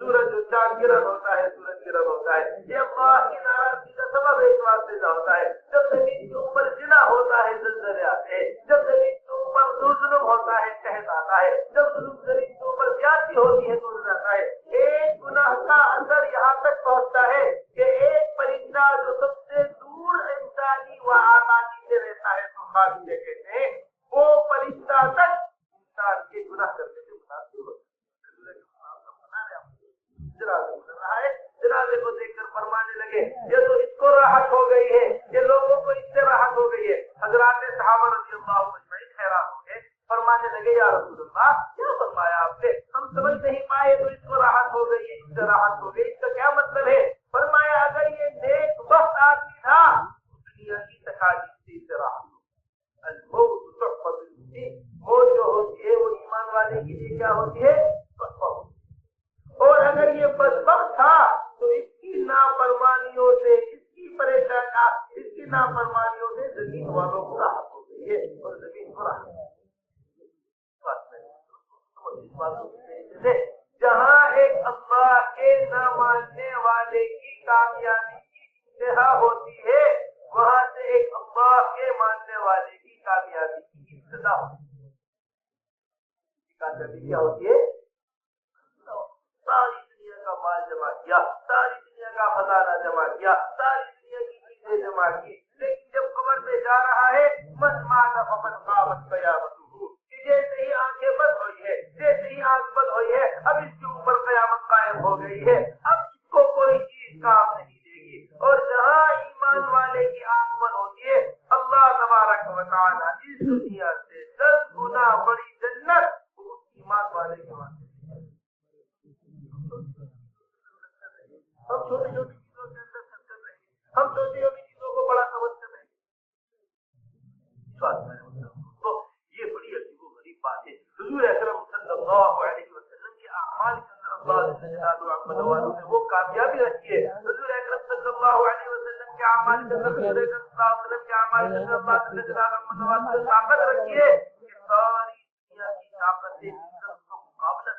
سورج چاند گرہن ہوتا ہے، سورج گرہن ہوتا ہے. یہ اللہ کی ناراضگی کا سبب ہے، اس واسطے ہوتا ہے. جب زمین کے اوپر زنا ہوتا ہے، زلزلے آتے ہیں. جب زمین کے اوپر ظلم ہوتا ہے، قحط آتا ہے. جب زمین کے اوپر زیادتی ہوتی ہے، تو آتا ہے. ایک گناہ کا اثر یہاں تک پہنچتا ہے کہ ایک پرندہ جو سب سے دور انسانی و آبادی سے رہتا ہے، تو خاصے کہتے ہیں، وہ پرندہ تک انسان کے گناہ کرنے سے متاثر ہوتا ہے. جنازے کو دیکھ کر فرمانے لگے یہ تو اس کو راحت ہو گئی ہے، یہ لوگوں کو اس سے راحت ہو گئی ہے. حضرات صحابہ رضی اللہ اجمعین حیران ہو گئے، فرمانے لگے یا رسول اللہ کیا فرمایا آپ نے، ہم سمجھ نہیں پائے، تو اس کو راحت ہو گئی ہے، اس سے راحت ہو گئی، اس کا کیا مطلب ہے؟ فرمایا اگر یہ نیک وقت آدمی تھا دنیا کی تکالیف سے اس سے راحت ہو. الموت تحفۃ المؤمن، موت جو ہوتی ہے وہ ایمان والے کے لیے کیا ہوتی ہے؟ تحفہ. اور اگر یہ بدبخت تھا تو اس کی نافرمانیوں سے، اس کی پریشانی، اس کی نافرمانیوں سے زمین والوں کو راحت ہو گئی ہے، اور زمین کو راحت جہاں ایک اللہ کے نہ ماننے والے کی کامیابی کی انتہا ہوتی ہے، وہاں سے ایک اللہ کے ماننے والے کی کامیابی کی ابتدا ہوتی ہے. کامیابی کیا ہوتی ہے؟ ساری دنیا کا مال جمع کیا، ساری دنیا کا خزانہ جمع کیا، ساری دنیا کی چیزیں جمع کی، لیکن جب قبر میں جا رہا ہے من مات فقد قامت قیامتہ، جیسے ہی آنکھیں بند ہوئی ہے، جیسے ہی آنکھ بند ہوئی ہے، اب اس کے اوپر قیامت قائم ہو گئی ہے، اب اس کو کوئی چیز کام نہیں دے گی. اور جہاں ایمان والے کی آنکھ بند ہوتی ہے، اللہ تبارک و تعالیٰ اس دنیا سے 10 گنا بڑی جنت ایمان والے کے واسطے. ہم چھوٹی چھوٹی چیزوں کے اندر خرچ کر رہے ہیں، ہم چھوٹی چھوٹی چیزوں کو بڑا سمجھ کر رہے ہیں. تو یہ بڑی عجیب و غریب بات ہے. حضور اکرم صلی اللہ علیہ وسلم کے اعمال کے اندر اللہ نے وہ کامیابی رکھی ہے. حضور اکرم صلی اللہ علیہ وسلم کے اعمال کے اندر، حضور اکرم صلی اللہ علیہ وسلم کے اعمال کے اندر اللہ نے طاقت رکھی ہے کہ ساری دنیا کی طاقت سے کا مقابلہ.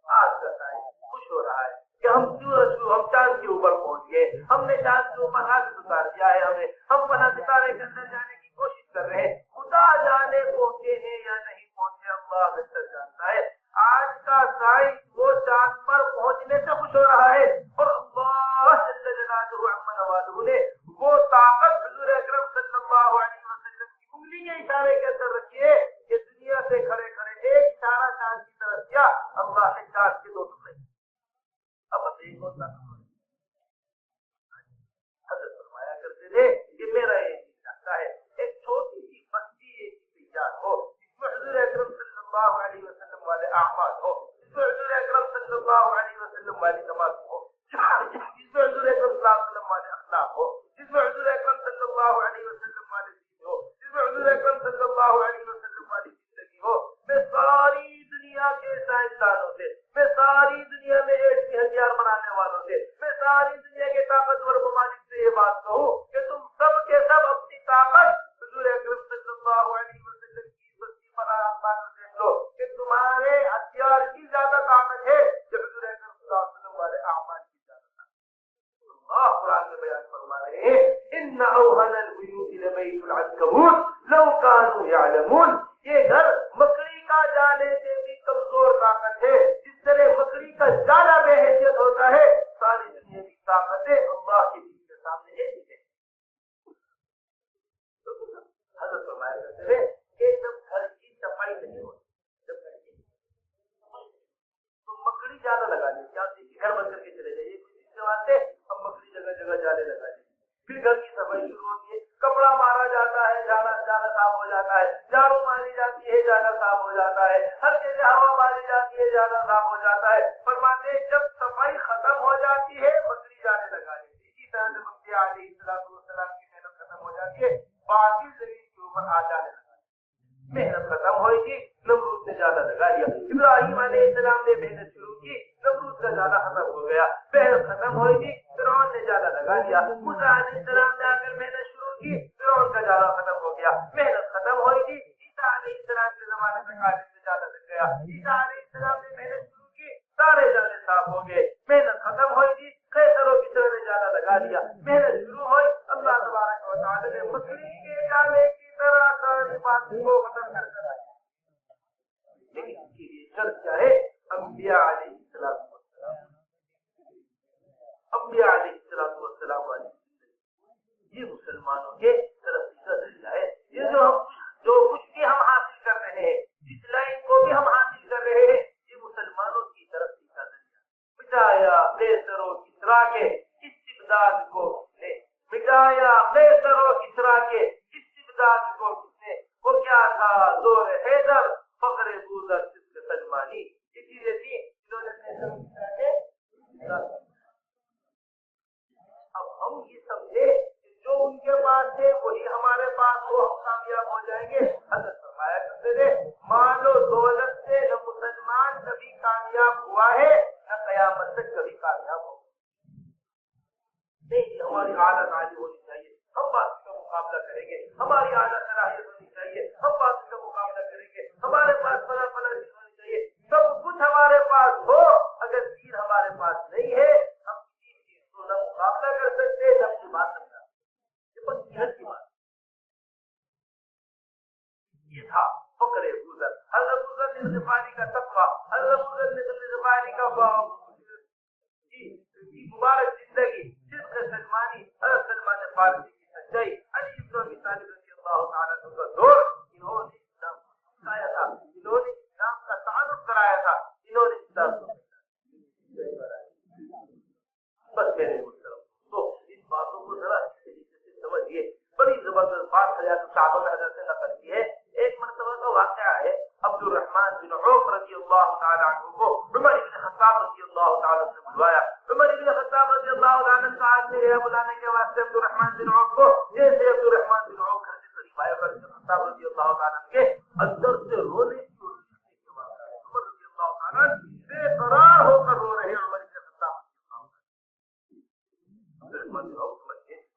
آج کا ٹائم خوش ہو رہا ہے کہ ہم چاند کے اوپر پہنچ گئے، ہم نے چاند کے اوپر ہاتھ اتار دیا ہے، ہم فلاں ستارے کے اندر جانے کی کوشش کر رہے ہیں. خدا جانے پہنچے ہیں یا نہیں پہنچے، اللہ بہتر جانتا ہے. آج کا سائنس وہ چاند پر پہنچنے سے خوش ہو رہا ہے، اور اللہ جل جلالہ عما نوالہ نے وہ طاقت حضور اکرم صلی اللہ علیہ وسلم کی انگلی کے اشارے کے اندر رکھی ہے کہ دنیا سے کھڑے کھڑے ایک اشارہ چاند کی طرف کیا، اللہ نے چاند کے 2 ٹکڑے. اب ایک ہوتا حضرت فرمایا کرتے تھے کہ میرا یہ چاہتا ہے ایک چھوٹی سی بستی ایک تیار ہو، جس میں حضور اکرم صلی اللہ علیہ وسلم والے اعمال ہو، جس میں حضور اکرم صلی اللہ علیہ وسلم والی نماز ہو، جس میں حضور اکرم صلی اللہ علیہ وسلم والے اخلاق ہو، جس میں حضور اکرم صلی اللہ علیہ وسلم والے دین ہو، جس میں حضور اکرم صلی اللہ علیہ وسلم والی زندگی ہو. میں ساری دنیا کے سائنسدانوں سے، میں ساری دنیا میں ایٹمی ہتھیار بنانے والوں سے، میں ساری دنیا کے طاقتور ممالک سے یہ بات کہوں کہ تم سب کے سب اپنی طاقت حضور اکرم صلی اللہ علیہ وسلم کی بستی پر دیکھ لو کہ تمہارے ہتھیار کی زیادہ طاقت ہے کہ حضور اکرم صلی اللہ علیہ وسلم والے اعمال کی زیادہ طاقت. اللہ قرآن میں بیان فرما رہے ہیں ان اوہن البیوت لبیت العنکبوت لو کانوا یعلمون. یہ گھر مکڑی کا جالے سے بھی کمزور طاقت ہے، جس طرح مکڑی کا جالا بے حیثیت ہوتا ہے، ساری دنیا کی طاقتیں اللہ کے دین کے سامنے ایک ہے. حضرت فرمایا فرمایا کرتے تھے کہ جب گھر کی صفائی نہیں ہوتی، جب گھر کی تو مکڑی زیادہ لگا دیتی، آپ دیکھیے گھر بند کر کے چلے جائیے کچھ دن کے واسطے، اب مکڑی جگہ جگہ جانے لگا دی، پھر گھر کی صفائی شروع ہوتی ہے، کپڑا مارا جاتا ہے، جانا صاف ہو جاتا ہے، جھاڑو ماری جاتی ہے، جانا صاف ہو جاتا ہے، ہر جگہ ہوا ماری جاتی ہے، جانا صاف ہو جاتا ہے۔ فرماتے ہیں جب صفائی ختم ہو جاتی ہے مکڑی جانے لگا دیتی، اسی طرح سے مکڑی علیہ السلام کی محنت ختم ہو جاتی ہے، باقی زمین کے اوپر آ جانے لگا، محنت ختم ہوئی تھی، نمرود نے زیادہ لگا لیا، ابراہیم علیہ السلام نے محنت شروع کی، نمرود کا زیادہ ختم ہو گیا، محنت ختم ہوئی تھی، فرعون نے زیادہ لگا لیا، موسیٰ علیہ السلام نے آ کر محنت شروع کی، فرعون کا زیادہ ختم ہو گیا، محنت ختم ہوئی تھی، عیسیٰ علیہ السلام کے زمانے میں کافر سے زیادہ لگ گیا، عیسیٰ علیہ السلام نے محنت شروع کی، سارے جانے صاف ہو گئے، محنت ختم ہوئی تھی، قیصر و کسریٰ نے زیادہ لگا لیا، محنت شروع ہوئی، اللہ تبارک و تعالی نے مکڑی کے جالے کی طرح ساری بات کو ختم کر دیا، لیکن اس کے لیے شرط کیا ہے؟ انبیاء علیہ السلام، انبیاء علیہ السلام والی یہ مسلمانوں کے ترقی کا ذریعہ ہے۔ یہ جو کچھ بھی ہم حاصل کر رہے ہیں، جس لائن کو بھی ہم حاصل کر رہے ہیں، یہ مسلمانوں کی ترقی کا ذریعہ۔ مٹایا قیصر و کسریٰ کے استبداد کو کس نے؟ مٹایا قیصر و کسریٰ کے استبداد کو کس نے؟ وہ کیا تھا؟ دور حیدر، فخر بوذر، صدق سلمانی، یہ چیزیں تھیں جنہوں نے قیصر و کسریٰ کے استبداد۔ اب ہم یہ سمجھے کہ جو ان کے پاس ہے وہی ہمارے پاس ہو، ہم کامیاب ہو جائیں گے۔ حضرت فرمایا کرتے تھے مال و دولت سے نہ مسلمان کبھی کامیاب ہوا ہے نہ قیامت تک کبھی کامیاب ہوگا۔ نہیں، ہماری عادت عالی ہونی چاہیے، ہم بات کا مقابلہ کریں گے، ہماری عادت صلاحیت ہونی چاہیے، ہم بات کا مقابلہ کریں گے، ہمارے پاس فلاں چیز ہونی چاہیے، سب کچھ ہمارے پاس ہو، اگر دین ہمارے پاس نہیں ہے ہم کسی چیز کو نہ مقابلہ کر سکتے نہ اپنی بات سمجھا، یہ بس کی بات۔ یہ تھا فقر بوذر، حضرت بوذر نے غفاری کا تقویٰ، حضرت بوذر نے غفاری کا مبارک زندگی، صدق سلمانی، حضرت سلمان فارسی کی سچائی، علی بن ابی طالب رضی اللہ تعالیٰ عنہ کا دور، انہوں نے اسلام سکھایا تھا، انہوں نے اسلام کا تعارف کرایا تھا، انہوں نے اسلام کو بس میرے محترم تو ان باتوں کو ذرا اس طریقے سے سمجھیے۔ بڑی زبردست بات حضرت صحابہ میں حضرت نے نقل کی ہے۔ ایک مرتبہ کا واقعہ ہے، عبد الرحمن بن عوف رضی اللہ تعالیٰ عنہ کو عمر بن خطاب رضی اللہ تعالیٰ نے بلوایا۔ عمر بن خطاب رضی اللہ تعالیٰ نے کہا کہ بلانے کے واسطے عبد الرحمن بن عوف کو، جیسے عبد الرحمن بن عوف گھر سے قریب آیا، عمر بن خطاب رضی اللہ تعالیٰ کے اندر سے رونے کی اور چیخنے کی آواز آئی۔ عمر رضی اللہ تعالیٰ بے قرار ہو کر رو رہے ہیں۔ عمر بن خطاب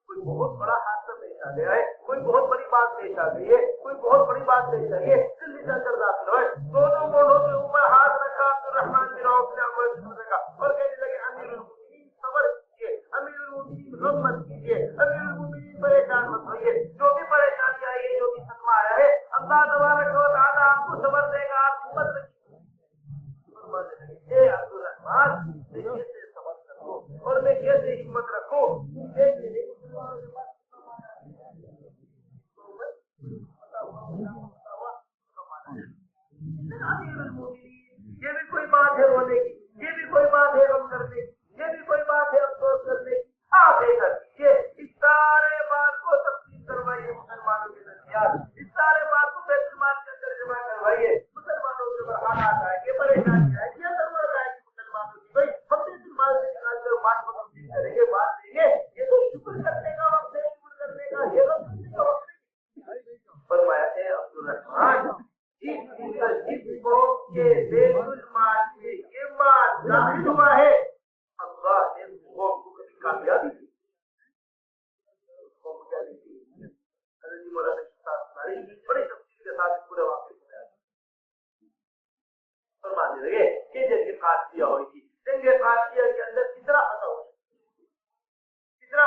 کوئی بہت بڑا حادثہ پیش آ گیا ہے، کوئی بہت بڑی بات پیش آ گئی ہے، کوئی بہت بڑی بات پیش آ گئی ہے، جلدی سے اندر داخل ہوئے، دونوں گوڑوں کے اوپر ہاتھ رکھا عبد الرحمن بن عوف نے عمر بن خطاب کا اور کہنے لگے امیر المؤمنین صبر کیجیے، امیر المؤمنین غم مت کیجیے، امیر المؤمنین پریشان مت ہوئیے، جو بھی پریشانی آئی ہے، جو بھی صدمہ آیا ہے، اللہ تبارک و تعالیٰ آپ کو صبر دے گا، آپ ہمت رکھیے۔ اے عبد الرحمن، میں کیسے صبر کروں اور میں کیسے ہمت رکھوں؟ یہ بھی کوئی بات ہے رونے کی، یہ بھی کوئی بات ہے غم کرنے کی، یہ بھی کوئی بات ہے افسوس کرنے کی۔ آپ ایسا کیجیے، اس سارے بات کو تقسیم کروائیے مسلمانوں کے درمیان، اس سارے بات کو بیت المال کے اندر جمع کروائیے، مسلمانوں کے اوپر حالات آئیں گے، پریشانی آئے گی، ضرورت آئے گی مسلمانوں کی، بھائی ہم بیت المال سے نکال کر بات کو تقسیم کریں گے، بات دیں گے، یہ تو شکر کرنے کا وقت ہے، شکر کرنے کا، یہ غم کرنے کا وقت نہیں۔ فرمایا اے عبد الرحمن، جس قوم کے بیت المال میں یہ مال داخل ہوا ہے، اللہ نے اس قوم کو کبھی کامیابی دی۔ حضرت مولانا بڑی تفصیل کے ساتھ پورے واقعے کو بیان فرمانے لگے کہ جنگ قادسیہ ہوئی تھی، جنگ قادسیہ کے اندر کتنا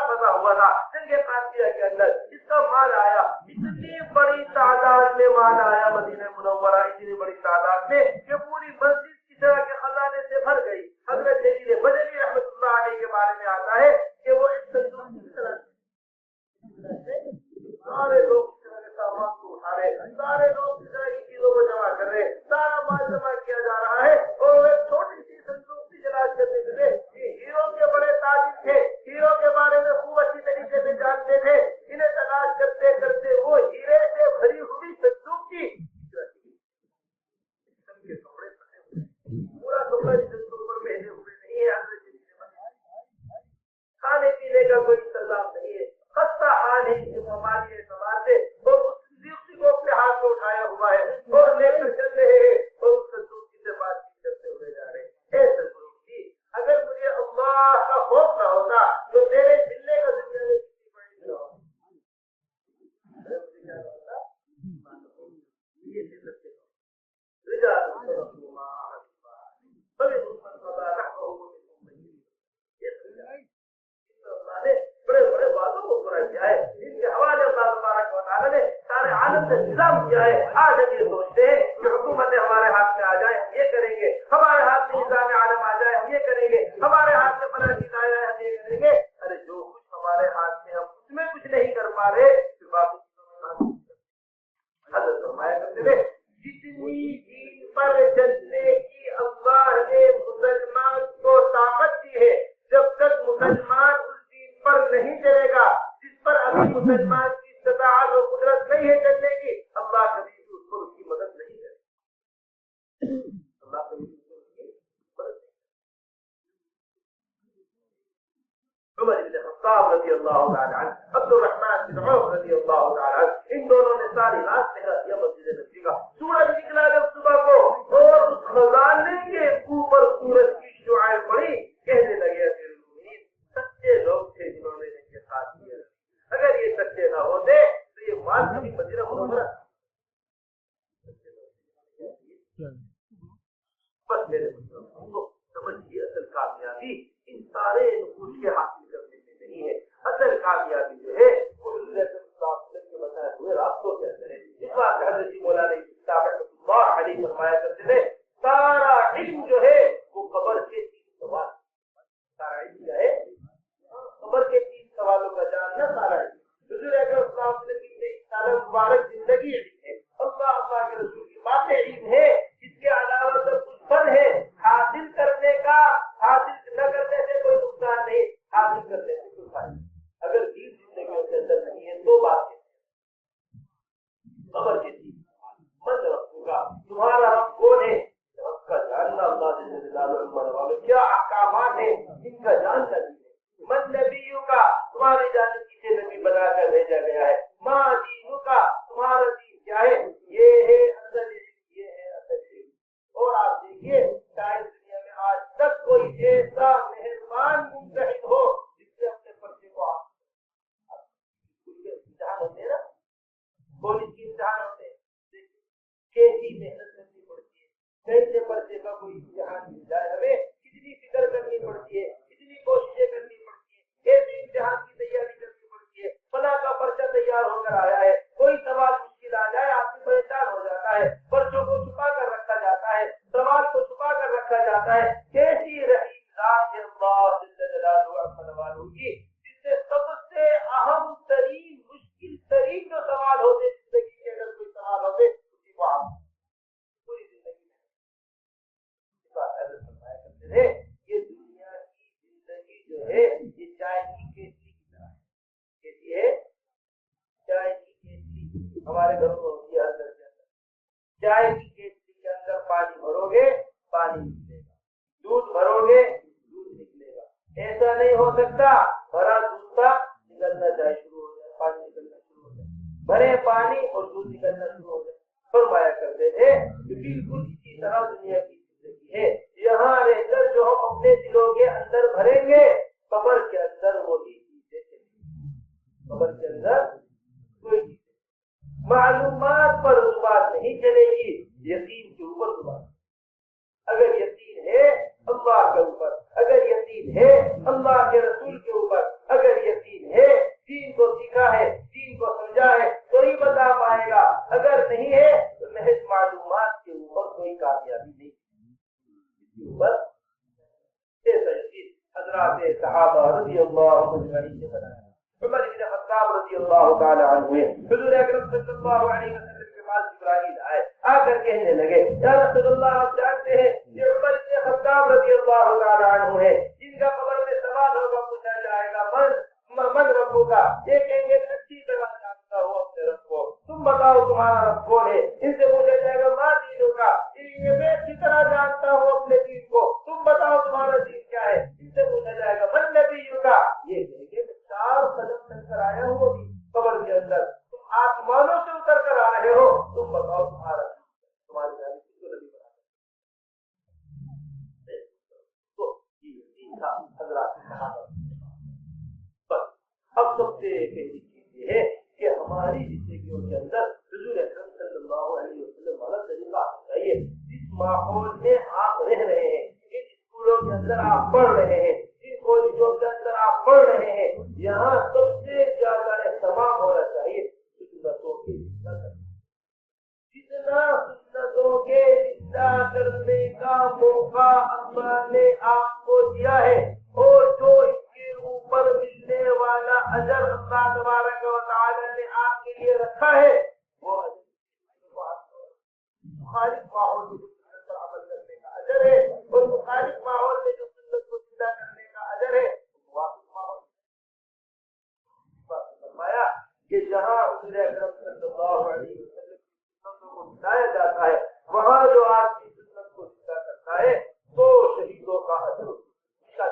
فتح ہوا تھا، جنگ قادسیہ کے اندر اس کا مال آیا، اتنی بڑی تعداد میں مال آیا مدینہ منورہ، اتنی بڑی تعداد میں کہ پوری مسجد کی طرح کے خزانے سے بھر گئی۔ حضرت جلیل بجلی رحمۃ اللہ علیہ کے بارے میں آتا ہے کہ وہ ایک صندوق کی طرح سارے لوگ اس طرح کے سامان کو اٹھا رہے، بیچارہ ہوتا یہ سنت سے رجال صدقوا ما عاهدوا عليه فمنهم من قضى نحبه ومنهم من ينتظر اللہ نے بڑے بڑے وعدوں کو پورا کیا ہے. ان کے حوالے اللہ تبارک و تعالیٰ نے سارے عالم سے نظام کیا ہے. آج ہم یہ سوچتے ہیں کہ حکومتیں ہمارے ہاتھ میں آ جائے ہم یہ کریں گے, ہمارے ہاتھ میں نظام عالم آ جائے ہم یہ کریں گے, ہمارے ہاتھ میں فلاں چیز آ جائے ہم یہ کریں گے. ارے جو کچھ ہمارے ہاتھ میں ہم اس میں کچھ نہیں کر پا رہے پھر باقی حضرت فرمایا کرتے تھے جتنی دین پر چلنے کی اللہ نے مسلمان کو طاقت دی ہے, جب تک مسلمان اس دین پر نہیں چلے گا جس پر ابھی مسلمان کی استطاعت و قدرت نہیں ہے چلنے کی, اللہ کبھی بھی اس پر اس کی مدد نہیں کرے. اللہ کبھی بھی اس پر اس کی مدد نہیں کرے. عمر بن خطاب رضی اللہ تعالی عنہ, عبد الرحمن بن عوف رضی اللہ تعالی عنہ, ان دونوں نے ساری رات پہرا دیا مسجد نبوی کا. سورج نکلا جب صبح کو اور اس خزانے کے اوپر سورج کی شعاعیں پڑی, کہنے لگے امیر المومنین سچے لوگ تھے جنہوں نے ان کے ساتھ کیا, اگر یہ سچے نہ ہوتے تو یہ مال کبھی مدینہ منورہ. بس میرے سمجھیے اصل کامیابی ان سارے نقوش کے حاصل کرنے میں نہیں ہے. اصل کامیابی جو ہے وہ کے بتائے ہوئے راستوں کے اندر ہے. اس بات حضرت مولانا اللہ علیہ فرمایا کرتے تھے سارا علم جو ہے وہ قبر کے 3 سوال, سارا علم کیا ہے قبر کے 3 سوالوں کا جاننا سارا علم. حضور اکرم صلی اللہ علیہ وسلم کی 23 سالہ مبارک زندگی علم ہے. اللہ کے رسول کی باتیں علم ہے. اس کے علاوہ سب کچھ فن ہے. حاصل کرنے کا, حاصل نہ کرنے سے کوئی نقصان نہیں, حاصل کرنے سے کوئی فائدہ. اگر دین زندگیوں کے اندر نہیں ہے تو بات ہے خبر کے 3 من رب کا, تمہارا رب کون ہے, رب کا جاننا. اللہ جل جلالہ کیا احکامات ہیں ان کا جاننا ہے. من نبیوں کا, تمہاری جانب کسے نبی بنا کر بھیجا گیا ہے. ما دینوں کا, تمہارا دین کیا ہے. یہ ہے اصل علم, یہ ہے اصل علم. اور آپ دیکھیے شاید دنیا میں آج تک کوئی ایسا مہربان ممتحن ہو جس سے اپنے پرچے کو آپ امتحان ہوتے ہیں نا, پولیس کی امتحان ہوتے ہیں, کیسی محنت کرنی پڑتی ہے. کیسے پرچے کا کوئی امتحان مل جائے ہمیں کتنی فکر کرنی پڑتی ہے, کتنی کوششیں کرنی پڑتی ہے, کیسے امتحان کی تیاری کرنی پڑتی ہے. فلاں کا پرچہ تیار ہو کر آیا ہے, کوئی سوال مشکل آ جائے آدمی پریشان ہو جاتا ہے, پرچوں کو چھپا کر رکھا جاتا ہے, سوال کو چھپا کر رکھا جاتا ہے. کیسی رحیم ذات ہے اللہ جل جلالہ کی, جس سے سب سے اہم ترین مشکل ترین جو سوال ہوتے زندگی کے, اگر کوئی سوال ہوتے اسی کو آپ پوری زندگی میں کرتے تھے. یہ دنیا کی زندگی جو ہے یہ چائے کی کیتلی کی طرح ہے. کیسی ہے چائے کی کیتلی, ہمارے گھروں میں ہوتی ہے اندر کے اندر. چائے کی کیتلی کے اندر پانی بھرو گے پانی نکلے گا, دودھ بھرو گے دودھ نکلے گا. ایسا نہیں ہو سکتا بھرا دودھ کا نکلنا چاہے شروع ہو جائے, پانی نکلنا شروع ہو جائے, بھرے پانی اور دودھ نکلنا شروع ہو جائے. فرمایا کرتے تھے کہ بالکل اسی طرح دنیا کی زندگی ہے. یہاں رہ کر جو ہم اپنے دلوں کے اندر بھریں گے قبر کے اندر وہی چیزیں چلیں گی. قبر کے اندر کوئی چیز معلومات پر زبان نہیں چلے گی, یقین کے اوپر زبان. اگر یقین ہے اللہ کے اوپر, اگر یقین ہے اللہ کے رسول کے اوپر, اگر یقین ہے دین کو سیکھا ہے, دین کو سمجھا ہے تو ہی بتا پائے گا. اگر نہیں ہے تو محض معلومات کے اوپر کوئی کامیابی نہیں. اس کے اوپر ایسا یقین حضرات صحابہ رضی اللہ اجمعین نے بنایا. عمر بن خطاب رضی اللہ تعالی عنہ حضور اکرم صلی اللہ علیہ وسلم کے پاس جبرائیل آئے, آ کر کہنے لگے یا رسول اللہ آپ جانتے ہیں یہ عمر بن خطاب رضی اللہ تعالی عنہ ہے, جن کا قبر میں سوال ہوگا پوچھا جائے گا من ربو کا. یہ کہیں گے اچھی طرح جانتا ہوں اپنے رب کو, تم بتاؤ تمہارا رب کون ہے. ان سے پوچھا جائے گا ماں دینوں کا, یہ میں اچھی طرح جانتا ہوں اپنے دین کو, تم بتاؤ تمہارا دین کیا ہے. ان سے پوچھا جائے گا من نبیوں کا, یہ کہیں گے 4 قدم چل کر آیا ہوں ابھی قبر کے اندر, تم آسمانوں سے اتر کر آ رہے ہو, تم بتاؤ تمہارا تمہاری جانب کس کو نبی بنا تو یہ دین تھا حضرات صحابہ. بس اب سب سے پہلی چیز یہ ہے کہ ہم ہماری زندگیوں کے اندر حضور اکرم صلی اللہ علیہ وسلم والا طریقہ آنا چاہیے. جس ماحول میں آپ رہ رہے ہیں، جن اسکولوں کے اندر آپ پڑھ رہے ہیں، جن کالجوں کے اندر آپ پڑھ رہے ہیں، یہاں سب سے زیادہ اہتمام ہونا چاہیے سنتوں کی زندہ کرنے. جتنا سنتوں کے زندہ کرنے کا موقع اللہ نے آپ کو دیا ہے اور جو اس کے اوپر ملنے والا اجر اللہ تبارک و تعالی نے آپ کے لیے رکھا ہے، وہ مخالف ماحول میں سنت پر عمل کرنے کا اجر ہے اور مخالف ماحول میں جو سنت کو زندہ کرنے کا اجر ہے موافق ماحول. فرمایا کہ جہاں حضور اکرم صلی اللہ علیہ وسلم سنتوں کو بتایا جاتا ہے، وہاں جو آدمی سنت کو زندہ کرتا ہے تو شہیدوں کا اجر اس کا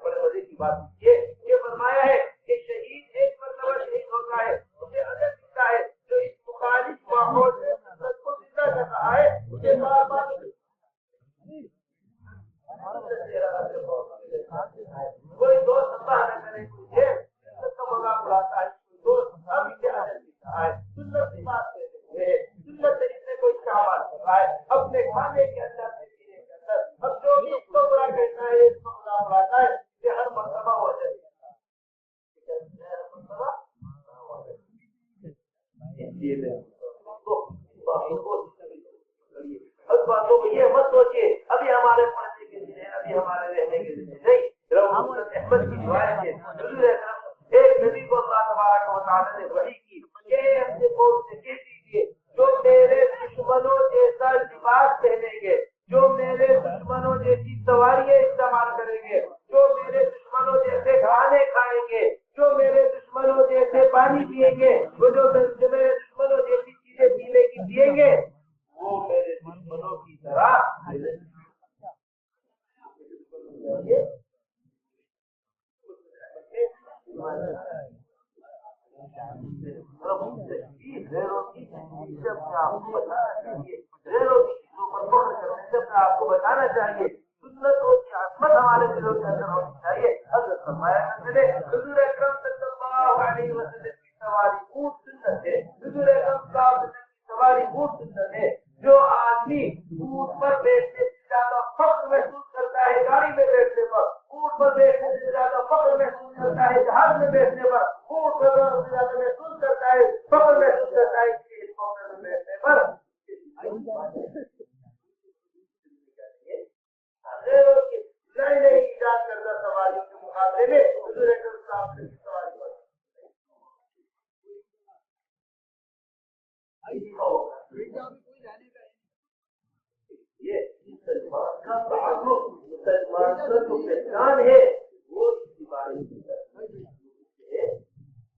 بڑے مزے کی بات یہ فرمایا ہے کہ شہید ایک مرتبہ شہید ہوتا ہے، اسے اجر ملتا ہے. جو اس مخالف ماحول میں سنت کو زندہ کر رہا ہے اسے بار بار کوئی دوست اللہ نہ کرے مجھے سنت کا مذاق اڑاتا ہے، کوئی دوست اب سے اجر ملتا ہے. سنت کی بات کرتے ہوئے سنت طریقے کو استعمال کر رہا ہے اپنے کھانے کے اندر پینے کے اندر. اب جو بھی اس کو برا کہتا ہے، اس کو برا اڑاتا ہے، یہ ہر مرتبہ ہو جائے گا. اس باتوں کو یہ مت سوچیے ابھی ہمارے پڑھنے کے دن ہے، ابھی ہمارے رہنے کے دن ہے. نہیں، احمد کی روایت ہے ایک نبی کو اللہ تبارک و تعالی نے وحی کی کہ اپنے قوم سے کہہ دیجیے جو میرے دشمنوں جیسا لباس پہنیں گے، جو میرے دشمنوں جیسی سواریاں استعمال کریں گے، جو میرے دشمنوں جیسے کھانے کھائیں گے، جو میرے دشمنوں جیسے پانی پیئیں گے، وہ جو میرے دشمنوں جیسی چیزیں پینے کی پیئیں گے، وہ میرے دشمنوں کی طرح آپ کو بتانا چاہیے. سنتوں کی عظمت ہمارے دلوں کے اندر ہونی چاہیے. حضرت فرمایا کرتے تھے حضور اکرم صلی اللہ علیہ وسلم کی سواری اونٹ سنت ہے. حضور اکرم صلی اللہ علیہ وسلم کی سواری اونٹ سنت ہے. جو آدمی اونٹ پر بیٹھنے سے زیادہ فخر محسوس کرتا ہے گاڑی میں بیٹھنے پر، اونٹ پر بیٹھنے سے زیادہ فخر محسوس کرتا ہے جہاز میں بیٹھنے پر، اونٹ پر زیادہ محسوس کرتا ہے فخر محسوس کرتا ہے کہ ہیلی کاپٹر میں بیٹھنے پر. نئی نئی ایجاد کردہ سواریوں کے مقابلے میں حضور اکرم صلی اللہ علیہ وسلم کی سواری پر یہ مسلمان کا تعلق، مسلمان کا جو پہچان ہے وہ اس بارے میں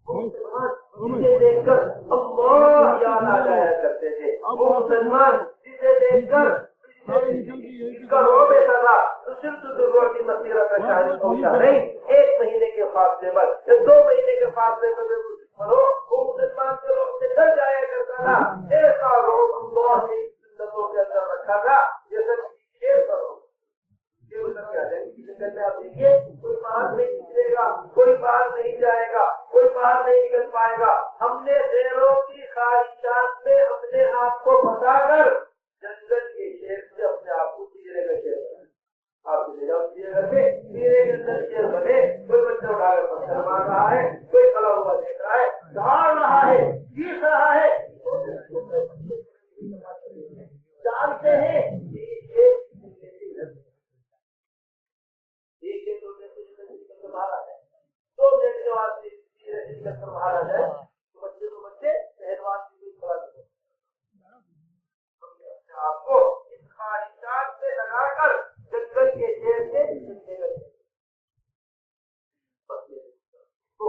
مسلمان جسے دیکھ کر اللہ یاد آ جایا کرتے تھے. وہ مسلمان جسے دیکھ کر اس کا روب ایسا تھا تو صرف ضرورت کی مسیرت کا شاہد پہنچا نہیں، ایک مہینے کے فاصلے پر یا 2 مہینے کے فاصلے پر وہ مسلمان کے روب سے ڈر جایا کرتا تھا. ایسا روب اللہ نے سنتوں کے اندر رکھا تھا جیسا شیر کا روب. جنگل میں آپ دیکھیے کوئی باہر نہیں نکلے گا، کوئی باہر نہیں جائے گا، کوئی باہر نہیں نکل پائے گا. ہم نے غیروں کی خواہشات میں اپنے آپ کو پھنسا کر جنگل کے شیر سے اپنے آپ کو پنجرے کا شیر بنا. آپ چلے جاؤ پنجرے کے اندر شیر بنے. کوئی بچہ اٹھا کر پتھر مار رہا ہے، کوئی کھڑا ہوا دیکھ رہا ہے، دھاڑ رہا ہے، چیخ رہا ہے. جانتے ہیں باہر آ جائے 2 منٹ کے بعد باہر آ جائے تو بچے پہلوان کی کوئی کھڑا نہیں ہوتا. آپ کو اس خواہشات سے لگا کر جنگل کے شیر سے تو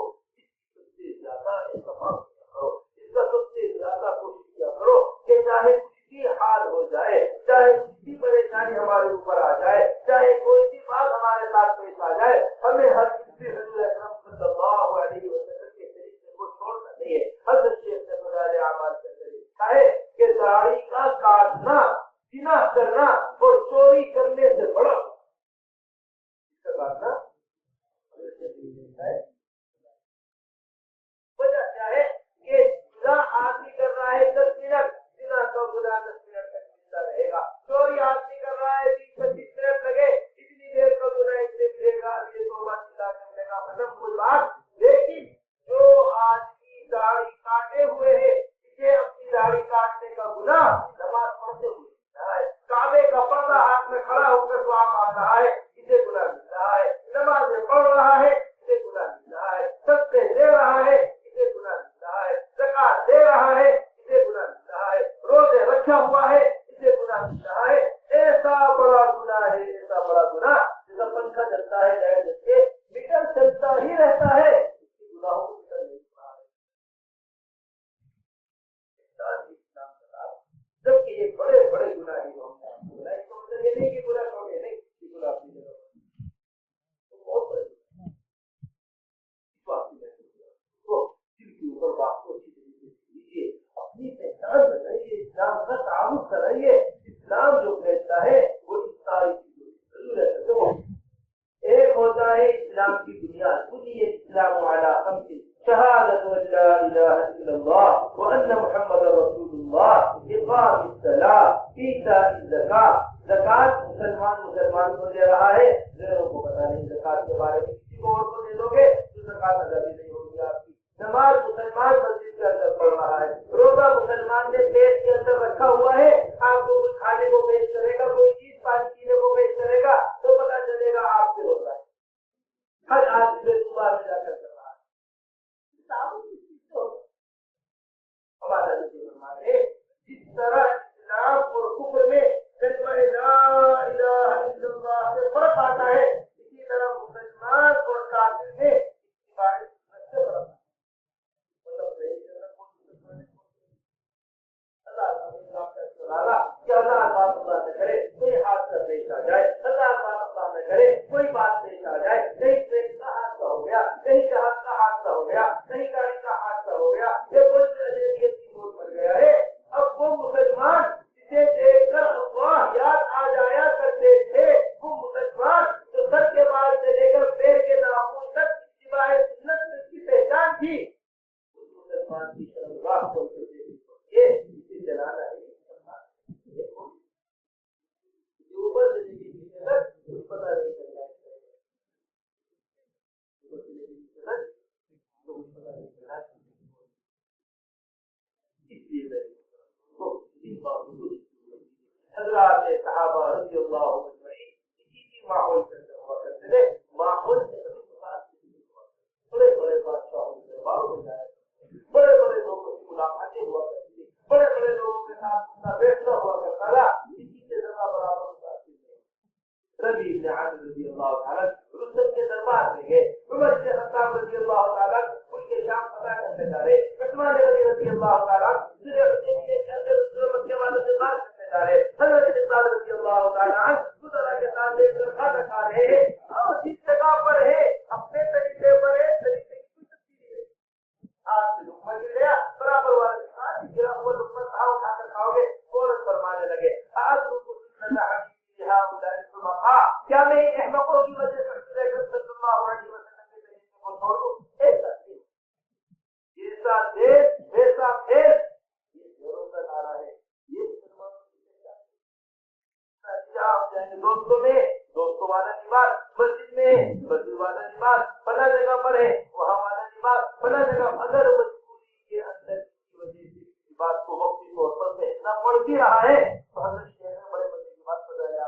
اور بات کو اسی طریقے سے لیجیے، اپنی پہچان بنائیے، اسلام کا تعارف کرائیے۔ اسلام جو کہتا ہے وہ اس ساری چیزوں کی ضرورت ہے۔ ایک ہوتا ہے اسلام کی بنیاد، بنی الاسلام علی خمس، شہادت ان لا الہ الا اللہ وان محمد رسول اللہ، اقام الصلاۃ، ایتاء الزکاۃ۔ زکات مسلمان کو دے رہا ہے، غیروں کو پتہ نہیں زکات کے بارے میں، کسی کو اور کو دے دو گے تو زکات ادا بھی نہیں ہوگی آپ کی۔ نماز مسلمان مسجد کے اندر پڑھ رہا ہے، روزہ مسلمان نے پیٹ کے اندر رکھا ہوا ہے، آپ کو کچھ کھانے کو پیش کرے گا، کوئی چیز پانی پینے کو پیش کرے گا تو پتہ چلے گا آپ سے ہوتا ہے۔ ہر آدمی میں جا کر رہا ہے، ہمارا جس طرح اسلام اور کفر میں کلمہ لا الہ الا اللہ سے فرق آتا ہے، اسی طرح مسلمان اور کافر میں اتباع سنت سے فرق آتا ہے۔ اللہ نہ کرے کوئی حادثہ پیش آ جائے، اللہ نہ کرے کوئی بات پیش آ جائے، کہیں ٹرین کا حادثہ ہو گیا، کہیں جہاز کا حادثہ ہو گیا، کہیں گاڑی کا حادثہ ہو گیا، یہ کوئی موت پڑ گیا ہے۔ اب وہ مسلمان جسے دیکھ کر اللہ یاد آ جایا کرتے تھے، وہ مسلمان جو سر کے بال سے لے کر پیر کے ناخن تک اتباع سنت کی پہچان تھی، اس مسلمان کی شرمگاہ کو یہ اسے جلانا ہے۔ اوپر سے پتا نہیں چلتا حضرات صحابہ رضی اللہ عنہم اسی ماحول کے اندر ہوا کرتے تھے، ماحول سے بڑے بڑے بادشاہوں کے درباروں میں جایا، بڑے بڑے لوگوں کی ملاقاتیں ہوا کرتی تھی، بڑے بڑے لوگوں کے ساتھ اپنا بیٹھنا ہوا کرتا تھا، کسی سے ذرا برابر ربی بن عامر رضی اللہ تعالیٰ رستم کے دربار میں گئے، عمر بن خطاب رضی اللہ تعالیٰ ان کے شام پتہ کرنے جا رہے، عثمان غنی رضی اللہ تعالیٰ کے بعد انتقال کرنے جا رہے، حضرت عثمان رضی اللہ تعالیٰ خدا کے ساتھ ایک طرف کھانا کھا رہے ہیں، اور جس جگہ پر ہے اپنے طریقے پر ہے، طریقے کی کوئی تبدیلی ہے۔ آپ سے لقمہ گر گیا، برابر والے کے ساتھ گرا ہوا لقمہ اٹھا کر کھاؤ گے، فوراً فرمانے لگے کیا میں ان احمقوں کی وجہ سے صلی اللہ علیہ وسلم کے طریقے کو چھوڑ دوں؟ ایسا نہیں، جیسا دیش ویسا بھیس، یہ زوروں کا نعرہ ہے، یہ مسلمانوں کی آپ جائیں گے دوستوں میں دوستوں والا لباس، مسجد میں مسجد والا لباس، فلاں جگہ پر ہے وہاں والا لباس، فلاں جگہ اگر مجبوری کے اندر کی وجہ سے اس بات کو وقتی طور پر دیکھنا پڑ بھی رہا ہے تو حضرت شہر میں بڑے مزے کی بات بدل جائے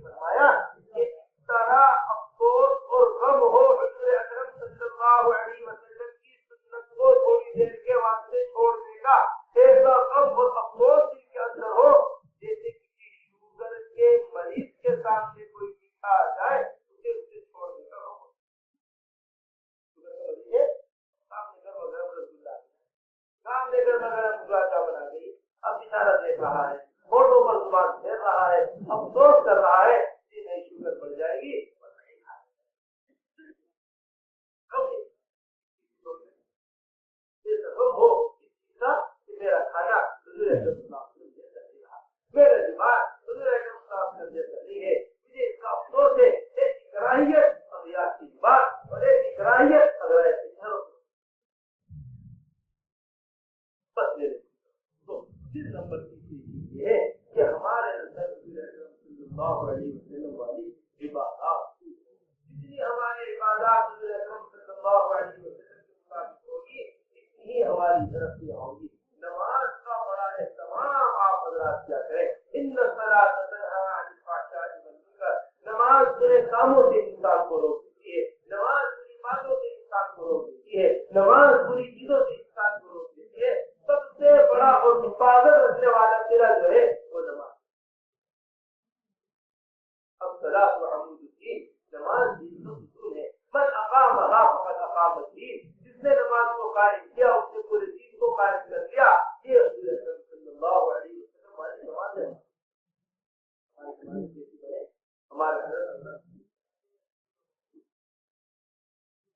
فرمایا کہ اس طرح افسوس اور غم ہو حضور اکرم صلی اللہ علیہ وسلم کی سنت کو تھوڑی دیر کے واسطے چھوڑنے کا ایسا غم اور افسوس دل کے اندر ہو جیسے کسی شوگر کے مریض کے سامنے کوئی میٹھا آ جائے اسے چھوڑنے کا غم ہو۔ شوگر کا مریض ہے، سامنے گرم گرم رسگلہ سامنے گرم گرم گلاچا بنا گئی، اب اشارہ دیکھ رہا ہے، فوٹو پر زبان پھیر رہا ہے، افسوس کر رہا ہے کہ نہیں شوگر بڑھ جائے گی اور نہیں کھائے ہو کہ میرا کھانا میرا دماغ جیسا نہیں ہے، مجھے اس کا افسوس ہے، ایسی کراہیت اور ریاض کی بات اور ایسی کراہیت اگر ایسے گھروں بس میرے جس نمبر کی چیز یہ ہے کہ ہمارے اندر صلی اللہ علیہ وسلم والی عبادات جتنی ہماری عبادات صلی اللہ علیہ وسلم کے مطابق ہوگی اتنی ہی ہماری ترقی ہوگی۔ نماز کا بڑا اہتمام آپ حضرات کیا کریں، ان الصلاۃ تنہی عن الفحشاء والمنکر، نماز برے کاموں سے انسان کو روکتی ہے، نماز بری باتوں سے انسان کو روک دیتی ہے، نماز بری چیزوں سے انسان کو روک دیتی ہے۔ سب سے بڑا اور حفاظت رکھنے والا تیرا جو ہے وہ نماز۔ اب صلاۃ عمود الدین، نماز دین کا اصول ہے، من اقامها فقد اقام الدین، جس نے نماز کو قائم کیا اس نے پورے دین کو قائم کر دیا۔ یہ رسول اکرم صلی اللہ علیہ وسلم والی نماز ہے۔ ہمارے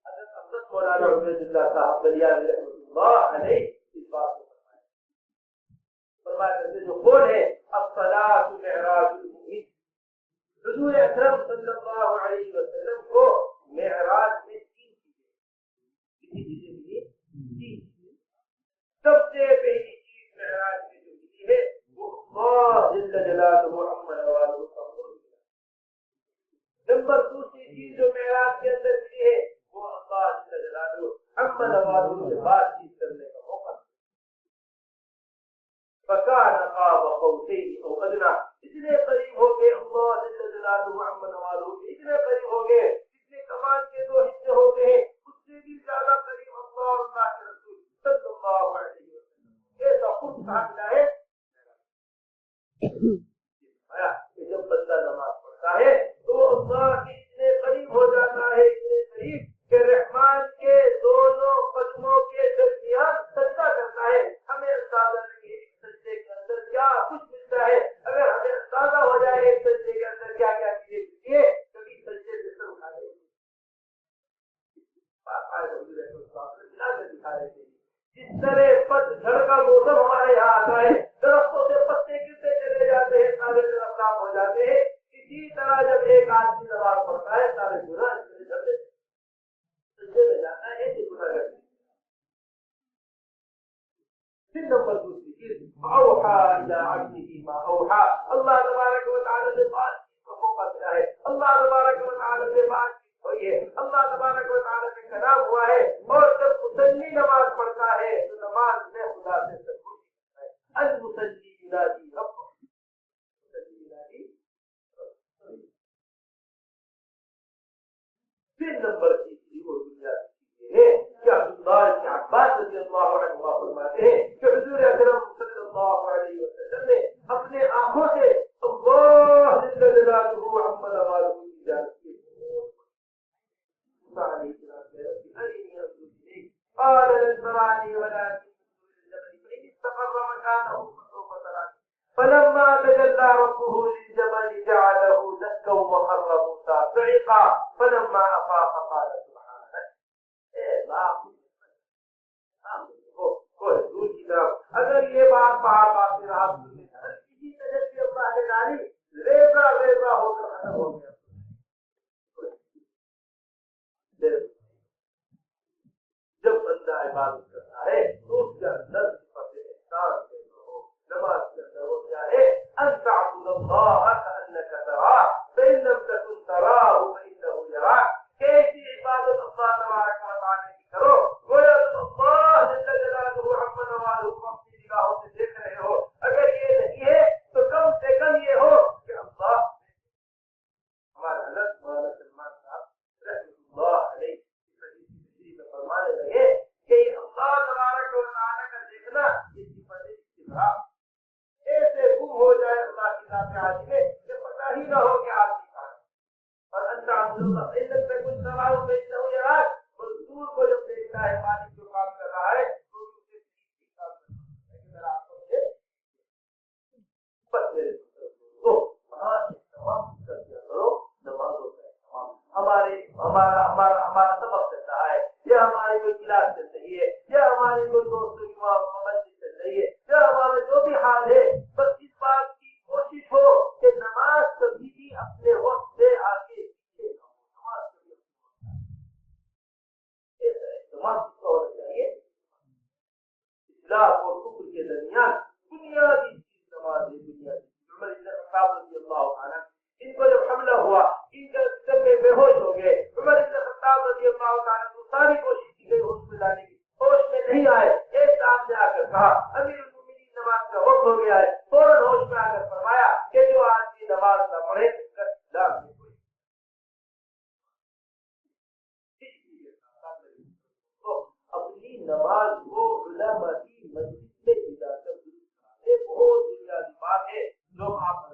حضرت مولانا عبید اللہ صاحب بلیاوی رحمۃ اللہ علیہ اس بات کو فرمایا کرتے جو قول ہے الصلاۃ معراج المؤمن، حضور اکرم صلی اللہ علیہ وسلم کو معراج میں تین چیزیں ملی، سب سے پہلی چیز معراج میں جو ملی ہے وہ اللہ جل جلالہ عما نوالہ کا قرب، نمبر دوسری چیز جو معراج کے اندر ملی ہے وہ اللہ جل جلالہ عما نوالہ سے بات چیت کرنے کا موقع، فکان قاب قوسین او ادنی، اتنے قریب ہو گئے اللہ جل جلالہ عما نوالہ، اتنے قریب ہو گئے جتنے کمان کے دو حصے ہوتے ہیں اس سے بھی زیادہ قریب اللہ اور اللہ کے رسول صلی اللہ علیہ وسلم، ایسا خود کہا ملا ہے کہ جب بندہ نماز پڑھتا ہے تو اللہ کے اتنے قریب ہو جاتا ہے، اتنے قریب کہ رحمان کے دونوں قدموں کے درمیان سجدہ کرتا ہے، ہمیں اندازہ نہیں ہے سجدے کے اندر کیا کچھ ملتا ہے، اگر ہمیں اندازہ ہو جائے ایک سجدے کے اندر کیا کیا چیزیں ملتی ہے کبھی سجدے سے سر اٹھا لیں دکھا رہے تھے جس طرح پت جھڑ کا موسم ہمارے یہاں آتا ہے، درختوں سے پتے گرتے چلے جاتے ہیں، سارے درخت صاف ہو جاتے ہیں، اسی طرح جب ایک آدمی نماز پڑھتا ہے سارے گناہ سجدے میں جاتا ہے، ایسے گناہ کرتے ہیں۔ پھر نمبر دوسری چیز اوحا الی عبده ما اوحا، اللہ تبارک و تعالی نے بات کو موقع دیا ہے، اللہ تبارک و تعالی نے بات ہوئی ہے، اللہ تبارک و تعالی نے کلام ہوا ہے، اور جب مصلی نماز پڑھتا ہے تو نماز میں خدا سے سرگوشی کرتا ہے، المصلی ینادی ربہ، مصلی ینادی ربہ۔ پھر نمبر تیسری اور بنیادی چیز یہ ہے کہ عبداللہ بن عباس رضی اللہ عنہ فرماتے ہیں کہ حضور اکرم صلی اللہ علیہ وسلم نے اپنے آنکھوں سے اللہ جل جلالہ عما نوالہ کی جانب کی قال لن تراني ولكن فإن استقر مكانه فسوف تراني فلما تجلى ربه للجبل جعله دكا وخر موسى صعقا فلما أفاق قال سبحانك اگر یہ بات بار بار سے رہا کسی طرح سے اللہ نے ڈالی ریزہ ریزہ ہو کر ختم ہو گیا۔ جب بندہ عبادت کرتا ہے تو اس کے اندر صفت احسان پیدا ہو، نماز کے اندر وہ کیا ہے ان تعبد اللہ کأنک تراہ فإن لم تکن تراہ فإنہ یراک، کیسی عبادت اللہ تبارک و تعالی کی کرو گویا تم اللہ جل جلالہ عما نوالہ کو اپنی نگاہوں سے دیکھ رہے ہو، اگر یہ نہیں ہے تو کم سے کم یہ ہو کہ اللہ ہمارے حضرت مولانا سلمان صاحب رحمۃ اللہ علیہ فرمانے لگے کہ اللہ تبارک و تعالی کا دیکھنا یہ صفت استغراق، ایسے گم ہو جائے اللہ کی ذات عالی میں کہ پتہ ہی نہ ہو کہ آدمی کہاں ہے، اور انت عبد اللہ ان لم تکن تراہ فإنہ یراک، مزدور کو جب دیکھتا ہے مالک جو کام کر رہا ہے تو اسے کام کرنا ہے کہ ذرا آپ سمجھے بس میرے تو تمام کر دیا کرو نمازوں کا ہمارا سبق چل رہا ہے، یا ہماری کوئی کلاس چل رہی ہے، یا ہماری کوئی دوستوں کی مسجد چل رہی ہے، یا ہمارا جو بھی حال ہے، بس اس بات کی کوشش ہو کہ نماز کبھی بھی اپنے وقت سے آگے پیچھے نہ ہو، نماز کبھی ایسا اہتمام ہونا چاہیے۔ اسلام اور کفر کے درمیان بنیادی چیز نماز ہے، بنیادی عمر بن خطاب رضی اللہ عنہ ان کو جب حملہ ہوا ان کے سب میں بے ہوش ہو گئے، عمر بن خطاب رضی اللہ عنہ کو ساری کوشش کی گئی ہوش میں لانے کی، ہوش میں نہیں آئے، ایک صاحب نے آ کر کہا امیر المومنین نماز کا وقت ہو گیا ہے، فوراً ہوش میں آ کر فرمایا کہ جو آدمی نماز نہ پڑھے اسلام میں کوئی اپنی نماز کو علماء کی مجلس میں ادا کر یہ بہت بنیادی بات ہے جو آپ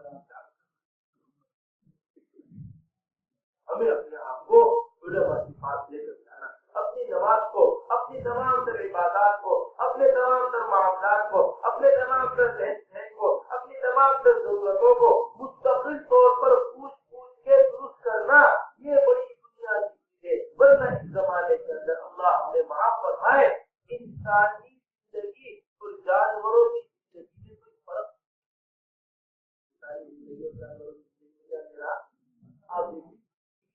ہمیں اپنے آپ کو علماء کی بات لے کر جانا، اپنی نماز کو، اپنی تمام تر عبادات کو، اپنے تمام تر معاملات کو، اپنے تمام تر ذہن کو، اپنی تمام تر ضرورتوں کو مستقل طور پر پوچھ پوچھ کے درست کرنا، یہ بڑی بنیادی چیز ہے، ورنہ اس زمانے کے اندر اللہ فرمائے انسانی زندگی اور جانوروں کی زندگی میں کوئی فرق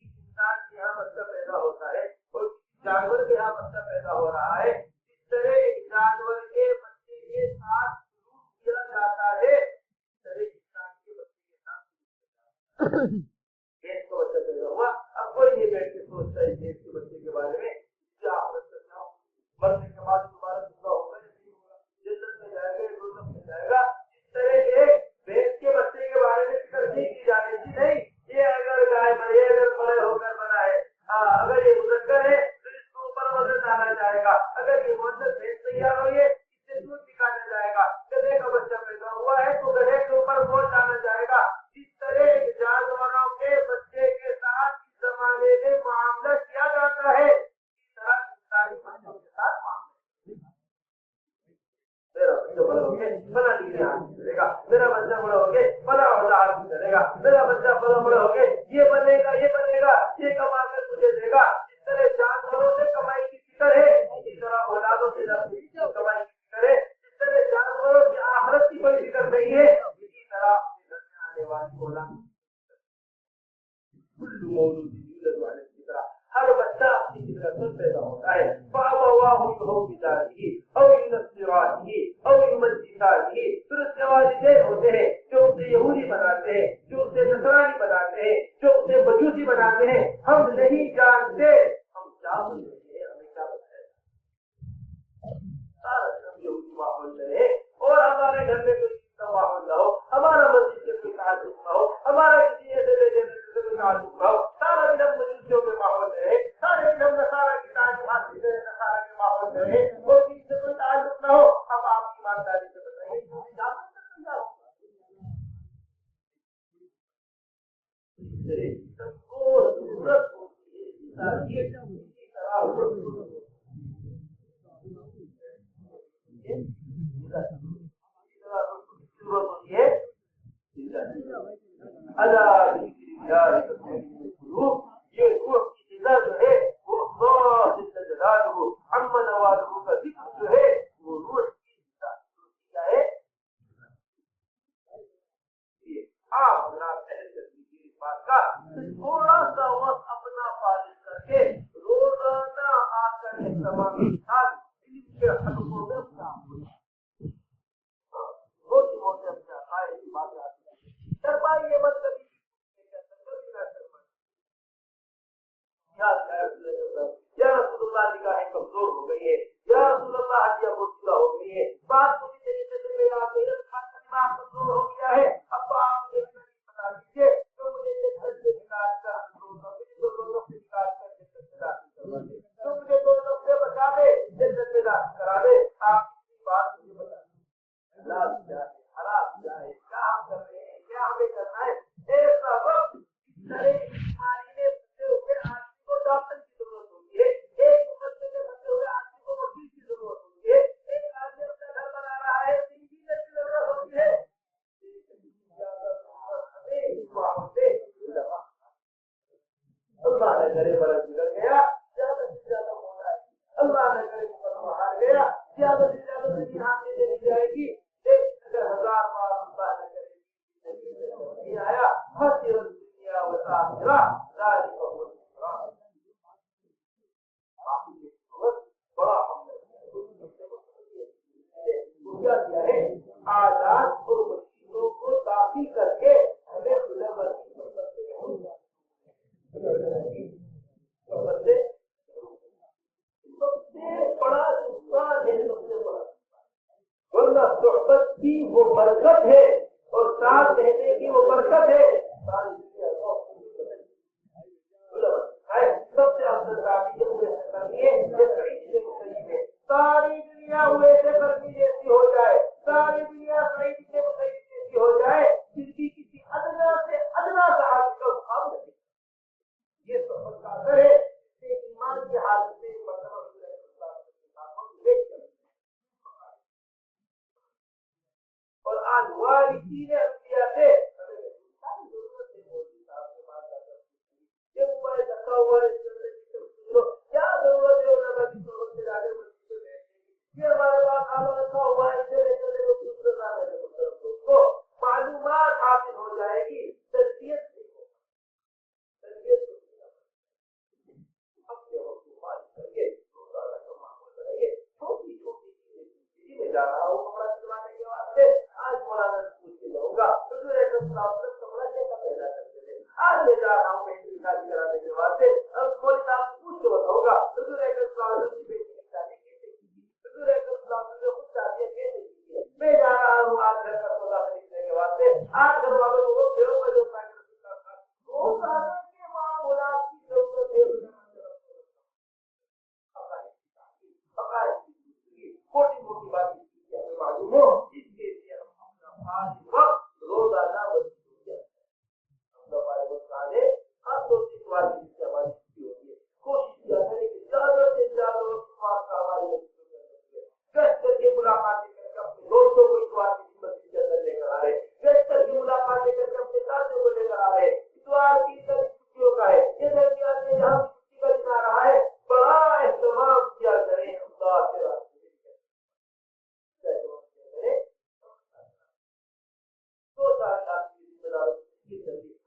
انسان کے یہاں بچہ پیدا ہوتا ہے اور جانور کے یہاں بچہ پیدا ہو رہا ہے، جس طرح ایک جانور کے بچے کے ساتھ سلوک کیا جاتا ہے اس طرح انسان کے بچے کے ساتھ ایک تو بچہ پیدا ہوا، اب کوئی نہیں بیٹھ کے سوچتا ہے ایک کے بچے کے بارے میں کیا آخرت کرنا ہو، مرنے کے بعد دوبارہ زندہ ہوگا یا نہیں ہوگا، جنت میں جائے گا یا دوزخ میں جائے گا، اس طرح ایک بھینس کے بچے کے بارے میں فکر نہیں کی جاتی تھی، نہیں یہ اگر گائے بڑے اگر بڑے ہو کر بنا ہے، اگر یہ مذکر ہے تو اس کو اوپر وزن ڈالا جائے گا، اگر یہ مذکر بھینس تیار ہوئی ہے اس سے دودھ نکالا جائے گا، گدھے کا بچہ پیدا ہوا ہے تو گدھے کے اوپر بوجھ ڈالا جائے گا، اس طرح جانوروں کے بچے کے ساتھ اس زمانے میں معاملہ کیا جاتا ہے، اسی طرح انسانی بچوں کے ساتھ معاملہ میرا بچہ بڑا ہو کے بڑا ڈگری حاصل کرے گا، میرا بچہ بڑا ہو کے بڑا عہدہ حاصل کرے گا، میرا بچہ بڑا ہو کے یہ بنے گا یہ کما کر مجھے دے گا، اس طرح جانوروں سے کمائی کی فکر ہے، اسی طرح اولادوں سے کمائی کی فکر ہے، اس طرح جانوروں کی آخرت کی کوئی فکر نہیں ہے، اسی طرح گھر میں آنے والی اولاد کل مولود یولد علی الفطرہ، ہر بچہ اپنی فطرت پر پیدا ہوتا ہے، فابواہ یہودانہ او ینصرانہ او یمجسانہ، پھر اس کے والدین ہوتے ہیں جو اسے یہودی بناتے ہیں، جو اسے نصرانی بناتے ہیں، جو اسے مجوسی بناتے ہیں، ہم نہیں جانتے ہم کیا بنتے ہیں، ہمیں کیا بتایا سارا دن یہودی ماحول میں رہے اور ہمارے گھر میں کوئی کا ماحول نہ ہو، ہمارا مسجد سے کوئی تعلق نہ ہو، ہمارا کسی ایسے سے کوئی تعلق نہ ہو، سارا دن ہم مجوسیوں کے ماحول میں رہے، سارے دن ہم نصارا کی تعلیم حاصل کریں، نصارا کے ماحول میں رہے، اور کسی سے کوئی تعلق نہ ہو، اب آپ کی ایمانداری سے بتائیے کیا ضرورت ہوتی ہے یہ روح کی غذا جو ہے وہ اللہ جل جلالہ عم نوالہ کا ذکر جو ہے وہ روح کی غذا کیا ہے، آپ حضرات اہل تشریح اس بات کا تھوڑا سا وقت اپنا فارغ کر کے روزانہ آ کر اہتمام کے ساتھ علم کے حلقوں میں روزی موٹے اپنے عقائد کی باتیں آتی ہیں، شرمائیے یہ مت کبھی یا رسول اللہ نگاہیں کمزور ہو گئی ہے، یا رسول اللہ ہڈیاں بوسیدہ ہو گئی ہے، بات پوری طریقے سے میرا دماغ کمزور ہو گیا ہے، اب تو آپ مجھے بتا دیجیے تو مجھے جنت سے نکال کر دوزخ سے نکال کر جنت میں داخل کروا دے، تو مجھے دوزخ سے بچا دے جنت میں داخل کرا دے، آپ کی بات مجھے بتا دیں حلال کیا ہے حرام کیا ہے، کیا ہم کر رہے ہیں، کیا ہمیں کرنا ہے، ایسا وقت اس طرح بیماری میں پھنسے ہوئے آدمی کو ڈاکٹر کی ضرورت ہوتی ہے، ایک مقدمے میں پھنسے ہوئے آدمی کو وکیل کی ضرورت ہوتی ہے، ایک آدمی اپنا گھر بنا رہا ہے انجینئر کی ضرورت ہوتی ہے، اللہ نے کرے برس بگڑ گیا، زیادہ سے زیادہ موت آئے گی، اللہ نے کرے مقدمہ ہار گیا، زیادہ سے زیادہ زمین ہاتھ میں دے دی جائے گی، اگر 1000 بار اللہ نے کرے نہیں آیا خسر الدنیا والآخرہ ذلک هو الخسران، بڑا کیا کیا ہے آزاد اور مشینوں کو داخل کر کے ہمیں خدا سب سے بڑا نقصان ہے، سب سے بڑا ورنہ صحبت کی وہ برکت ہے اور ساتھ رہنے کی وہ برکت ہے، سب سے افضل ساری دنیا ہوئے سے کرنی جیسی ہو جائے، ساری دنیا سعید سے مسعید جیسی ہو جائے، پھر بھی کسی ادنا سے ادنا صحابی کا مقام نہیں، یہ صحبت کا اثر ہے، اس سے ایمان کی حالت میں مرتبہ اور آج وارثین انبیاء سے ضرورت ہے مولوی صاحب کے پاس جا کر یہ موبائل رکھا ہوا ہے، کیا ضرورت ہے علماء کی صحبت سے جا کر مسجد کپڑا کیسا پہنا کرتے تھے. آج میں جا رہا ہوں بیٹی کی شادی کرانے کے واسطے, مولوی صاحب سے پوچھ کے بتاؤں گا حضور اکرم صلی اللہ علیہ وسلم کی بیٹی کی شادی کیسے کی, حضور اکرم صلی اللہ علیہ وسلم نے خود شادیاں کیسے کی ہے. میں جا رہا ہوں آج گھر کا سودا خریدنے کے واسطے, آج گھر والوں کو پھروں میں جو معاملات کی ضرورت ہے موٹی موٹی بات معلوم ہو, اس کے لیے ہم اپنا وقت روزانہ خاص طور سے ہماری چھٹی ہوتی ہے, کوشش کیا کریں کہ زیادہ سے زیادہ وقت ہماری گشت کر کے ملاقاتیں کر کے اپنے دوستوں کو اتوار کی مسجد کے اندر لے کر آ رہے, گشت کر کے ملاقاتیں کر کے اپنے ساتھیوں کو لے کر آ رہے. اتوار کی چھٹیوں کا ہے, یہ درمیان میں جہاں چھٹی کا دن آ رہا ہے بڑا اہتمام کیا کریں. اللہ کے راستے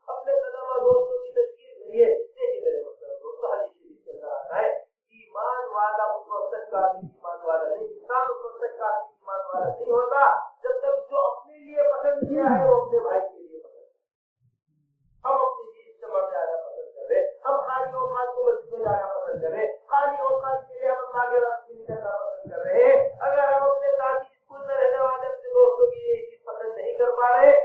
اپنے طلبا دوستوں کی تشکیل کریے. دیکھیے میرے حدیث شریف کے اندر آتا ہے ایمان والا اس وقت تک کافی ایمان والا نہیں, انسان اس وقت تک کافی ایمان والا نہیں ہوتا جب تک جو اپنے لیے پسند کیا ہے وہ اپنے بھائی کے لیے پسند ہے. ہم اپنے لیے اجتماع میں آنا پسند کر رہے, ہم خالی اوقات کو مسجد میں جانا پسند کر رہے, خالی اوقات کے لیے ہم آگے راستے میں جانا پسند کر رہے ہیں. اگر ہم اپنے ساتھی اسکول میں رہنے والے اپنے دوستوں کی یہ چیز پسند نہیں کر پا رہے,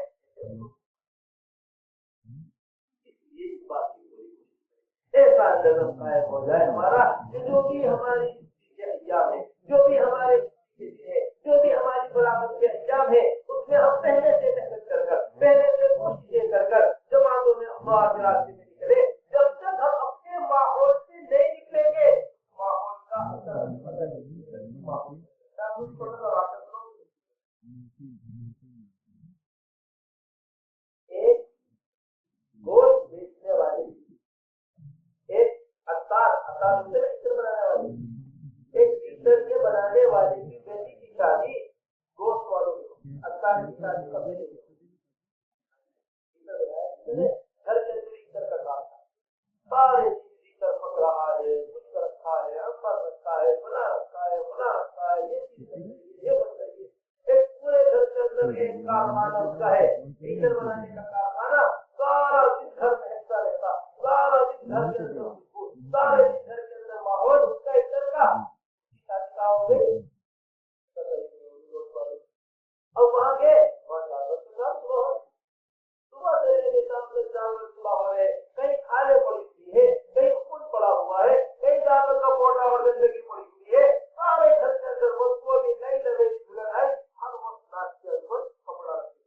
ایسا نظم قائم ہو جائے ہمارا کہ جو بھی ہماری ایام ہے, جو بھی ہمارے ہے, جو بھی ہماری برآمد کے ایام ہے, اس میں ہم پہلے سے محنت کر کر, پہلے سے کوششیں کر کر جماعتوں میں اللہ کے راستے میں نکلے. جب تک ہم اپنے ماحول سے نہیں نکلیں گے ماحول کا اثر ایک گوشت بیچنے والے, ایک بنانے والے کی بیٹی کی شادی گوشت والوں کی اطار کی شادی کا بیٹے گھر کے اندر عطر کا کام تھا, سارے عطر پک رہا ہے, کچھ رکھا ہے, امبر رکھا ہے, فلاں رکھا ہے, فلاں رکھا ہے, یہ چیز یہ بن رہی ہے. ایک پورے گھر کے اندر ایک کارخانہ اس کا ہے, عطر بنانے کا کارخانہ. سارا دن گھر میں حصہ رہتا, سارا دن گھر کے اندر سارے دن گھر کے اندر ماحول اس کا عطر کا ہو گئی. اب وہاں گئے صبح سے لے کے شام تک جانور صبح ہو رہے, کہیں کھالے پڑی ہوئی ہے, کہیں خون پڑا ہوا ہے, کہیں جانور کا پوٹا اور گندگی پڑی ہوئی ہے. سارے گھر کے اندر وقتوں کی نئی لگے جھگڑ ہے, ہر وقت ناچ کے اندر کپڑا رکھے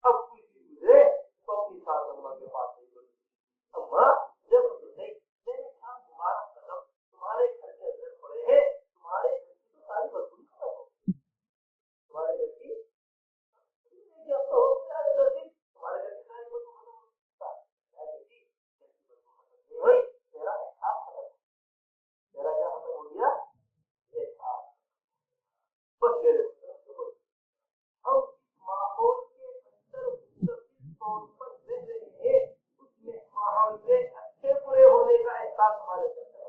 اب کوئی گزرے تو اپنی ساتھ اماں کے پاس اماں جب نہیں میں نے کہا تمہارا قدم تمہارے گھر کے اندر پڑے ہیں, تمہارے گھر کی تو ساری بدبو ختم ہو گئی, تمہارے گھر کی تمہارے گھر کی ساری بدبو ختم ہوئی, تیرا احساس ختم ہو, تیرا کیا ختم ہو گیا احساس. بس میرے ہم ماحول کے اندر طور پر رہ رہے ہیں, اس میں ماحول سے اچھے برے ہونے کا احساس ہمارے اندر ہے.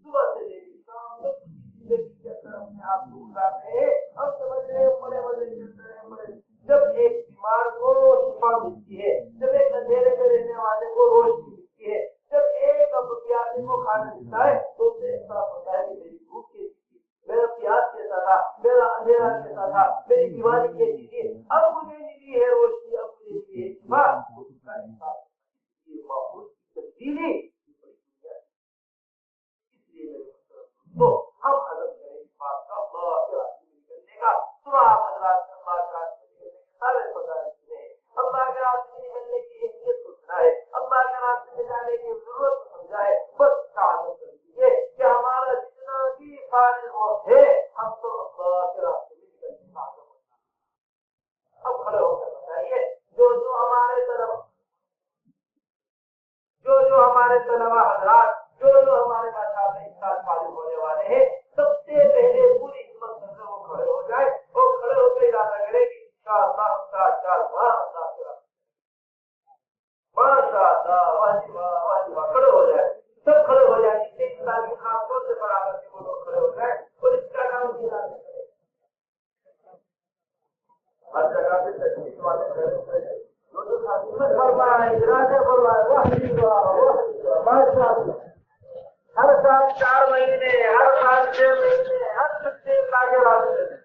صبح سے لے کے شام تک زندگی کے اندر اپنے آپ کو گزار رہے ہیں, ہم سمجھ رہے ہیں بڑے مزے کے اندر ہیں بڑے. جب ایک بیمار کو شفا ملتی ہے, جب ایک اندھیرے میں رہنے والے کو روشنی ملتی ہے, جب ایک پیاسے کو کھانا ملتا ہے تو اسے احساس ہوتا ہے کہ میری بھوک کیسی تھی, میرا پیاس کیسا تھا, میرا اندھیرا کیسا تھا, میری بیماری کیسی تھی, اب مجھے ملی ہے روشنی, اب مجھے ملی ہے شفا. اس کا احساس یہ ماحول کی تبدیلی, اس لیے تو ہم عزم کریں اس بات کا, اللہ کے راستے میں نکلنے کا. صبح آپ حضرات اللہ کے راستے میں نکلنے کے سارے فضائل سنے, اللہ کے راستے میں نکلنے کی اہمیت کو سنا ہے, اللہ کے راستے میں جانے کی ضرورت کو سمجھا ہے. بس تعلق کر دیجیے کہ ہمارا جتنا بھی فارغ وقت ہے ہم تو اللہ کے راستے میں نکلنے کا عزم ہونا. اب کھڑے ہو کر بتائیے جو ہمارے طلبا حضرات جو ہمارے ماشاء اللہ اس سال فارغ ہونے والے ہیں, سب سے پہلے پوری ہمت کر وہ کھڑے ہو جائے اور کھڑے ہو کے ارادہ کرے کہ انشاءاللہ ہم 4 اللہ کے راستے ماشاءاللہ واہ کھڑے ہو جائے, سب کھڑے ہو جائے. اسلامی خاص طور سے برابر کے وہ لوگ کھڑے ہو جائے اور اس کا نام کافی تشریف والے فرمائے ارادے فرمائے ہر سال 4 مہینے، ہر سال 6 مہینے، ہر چھٹی اللہ کے راستے میں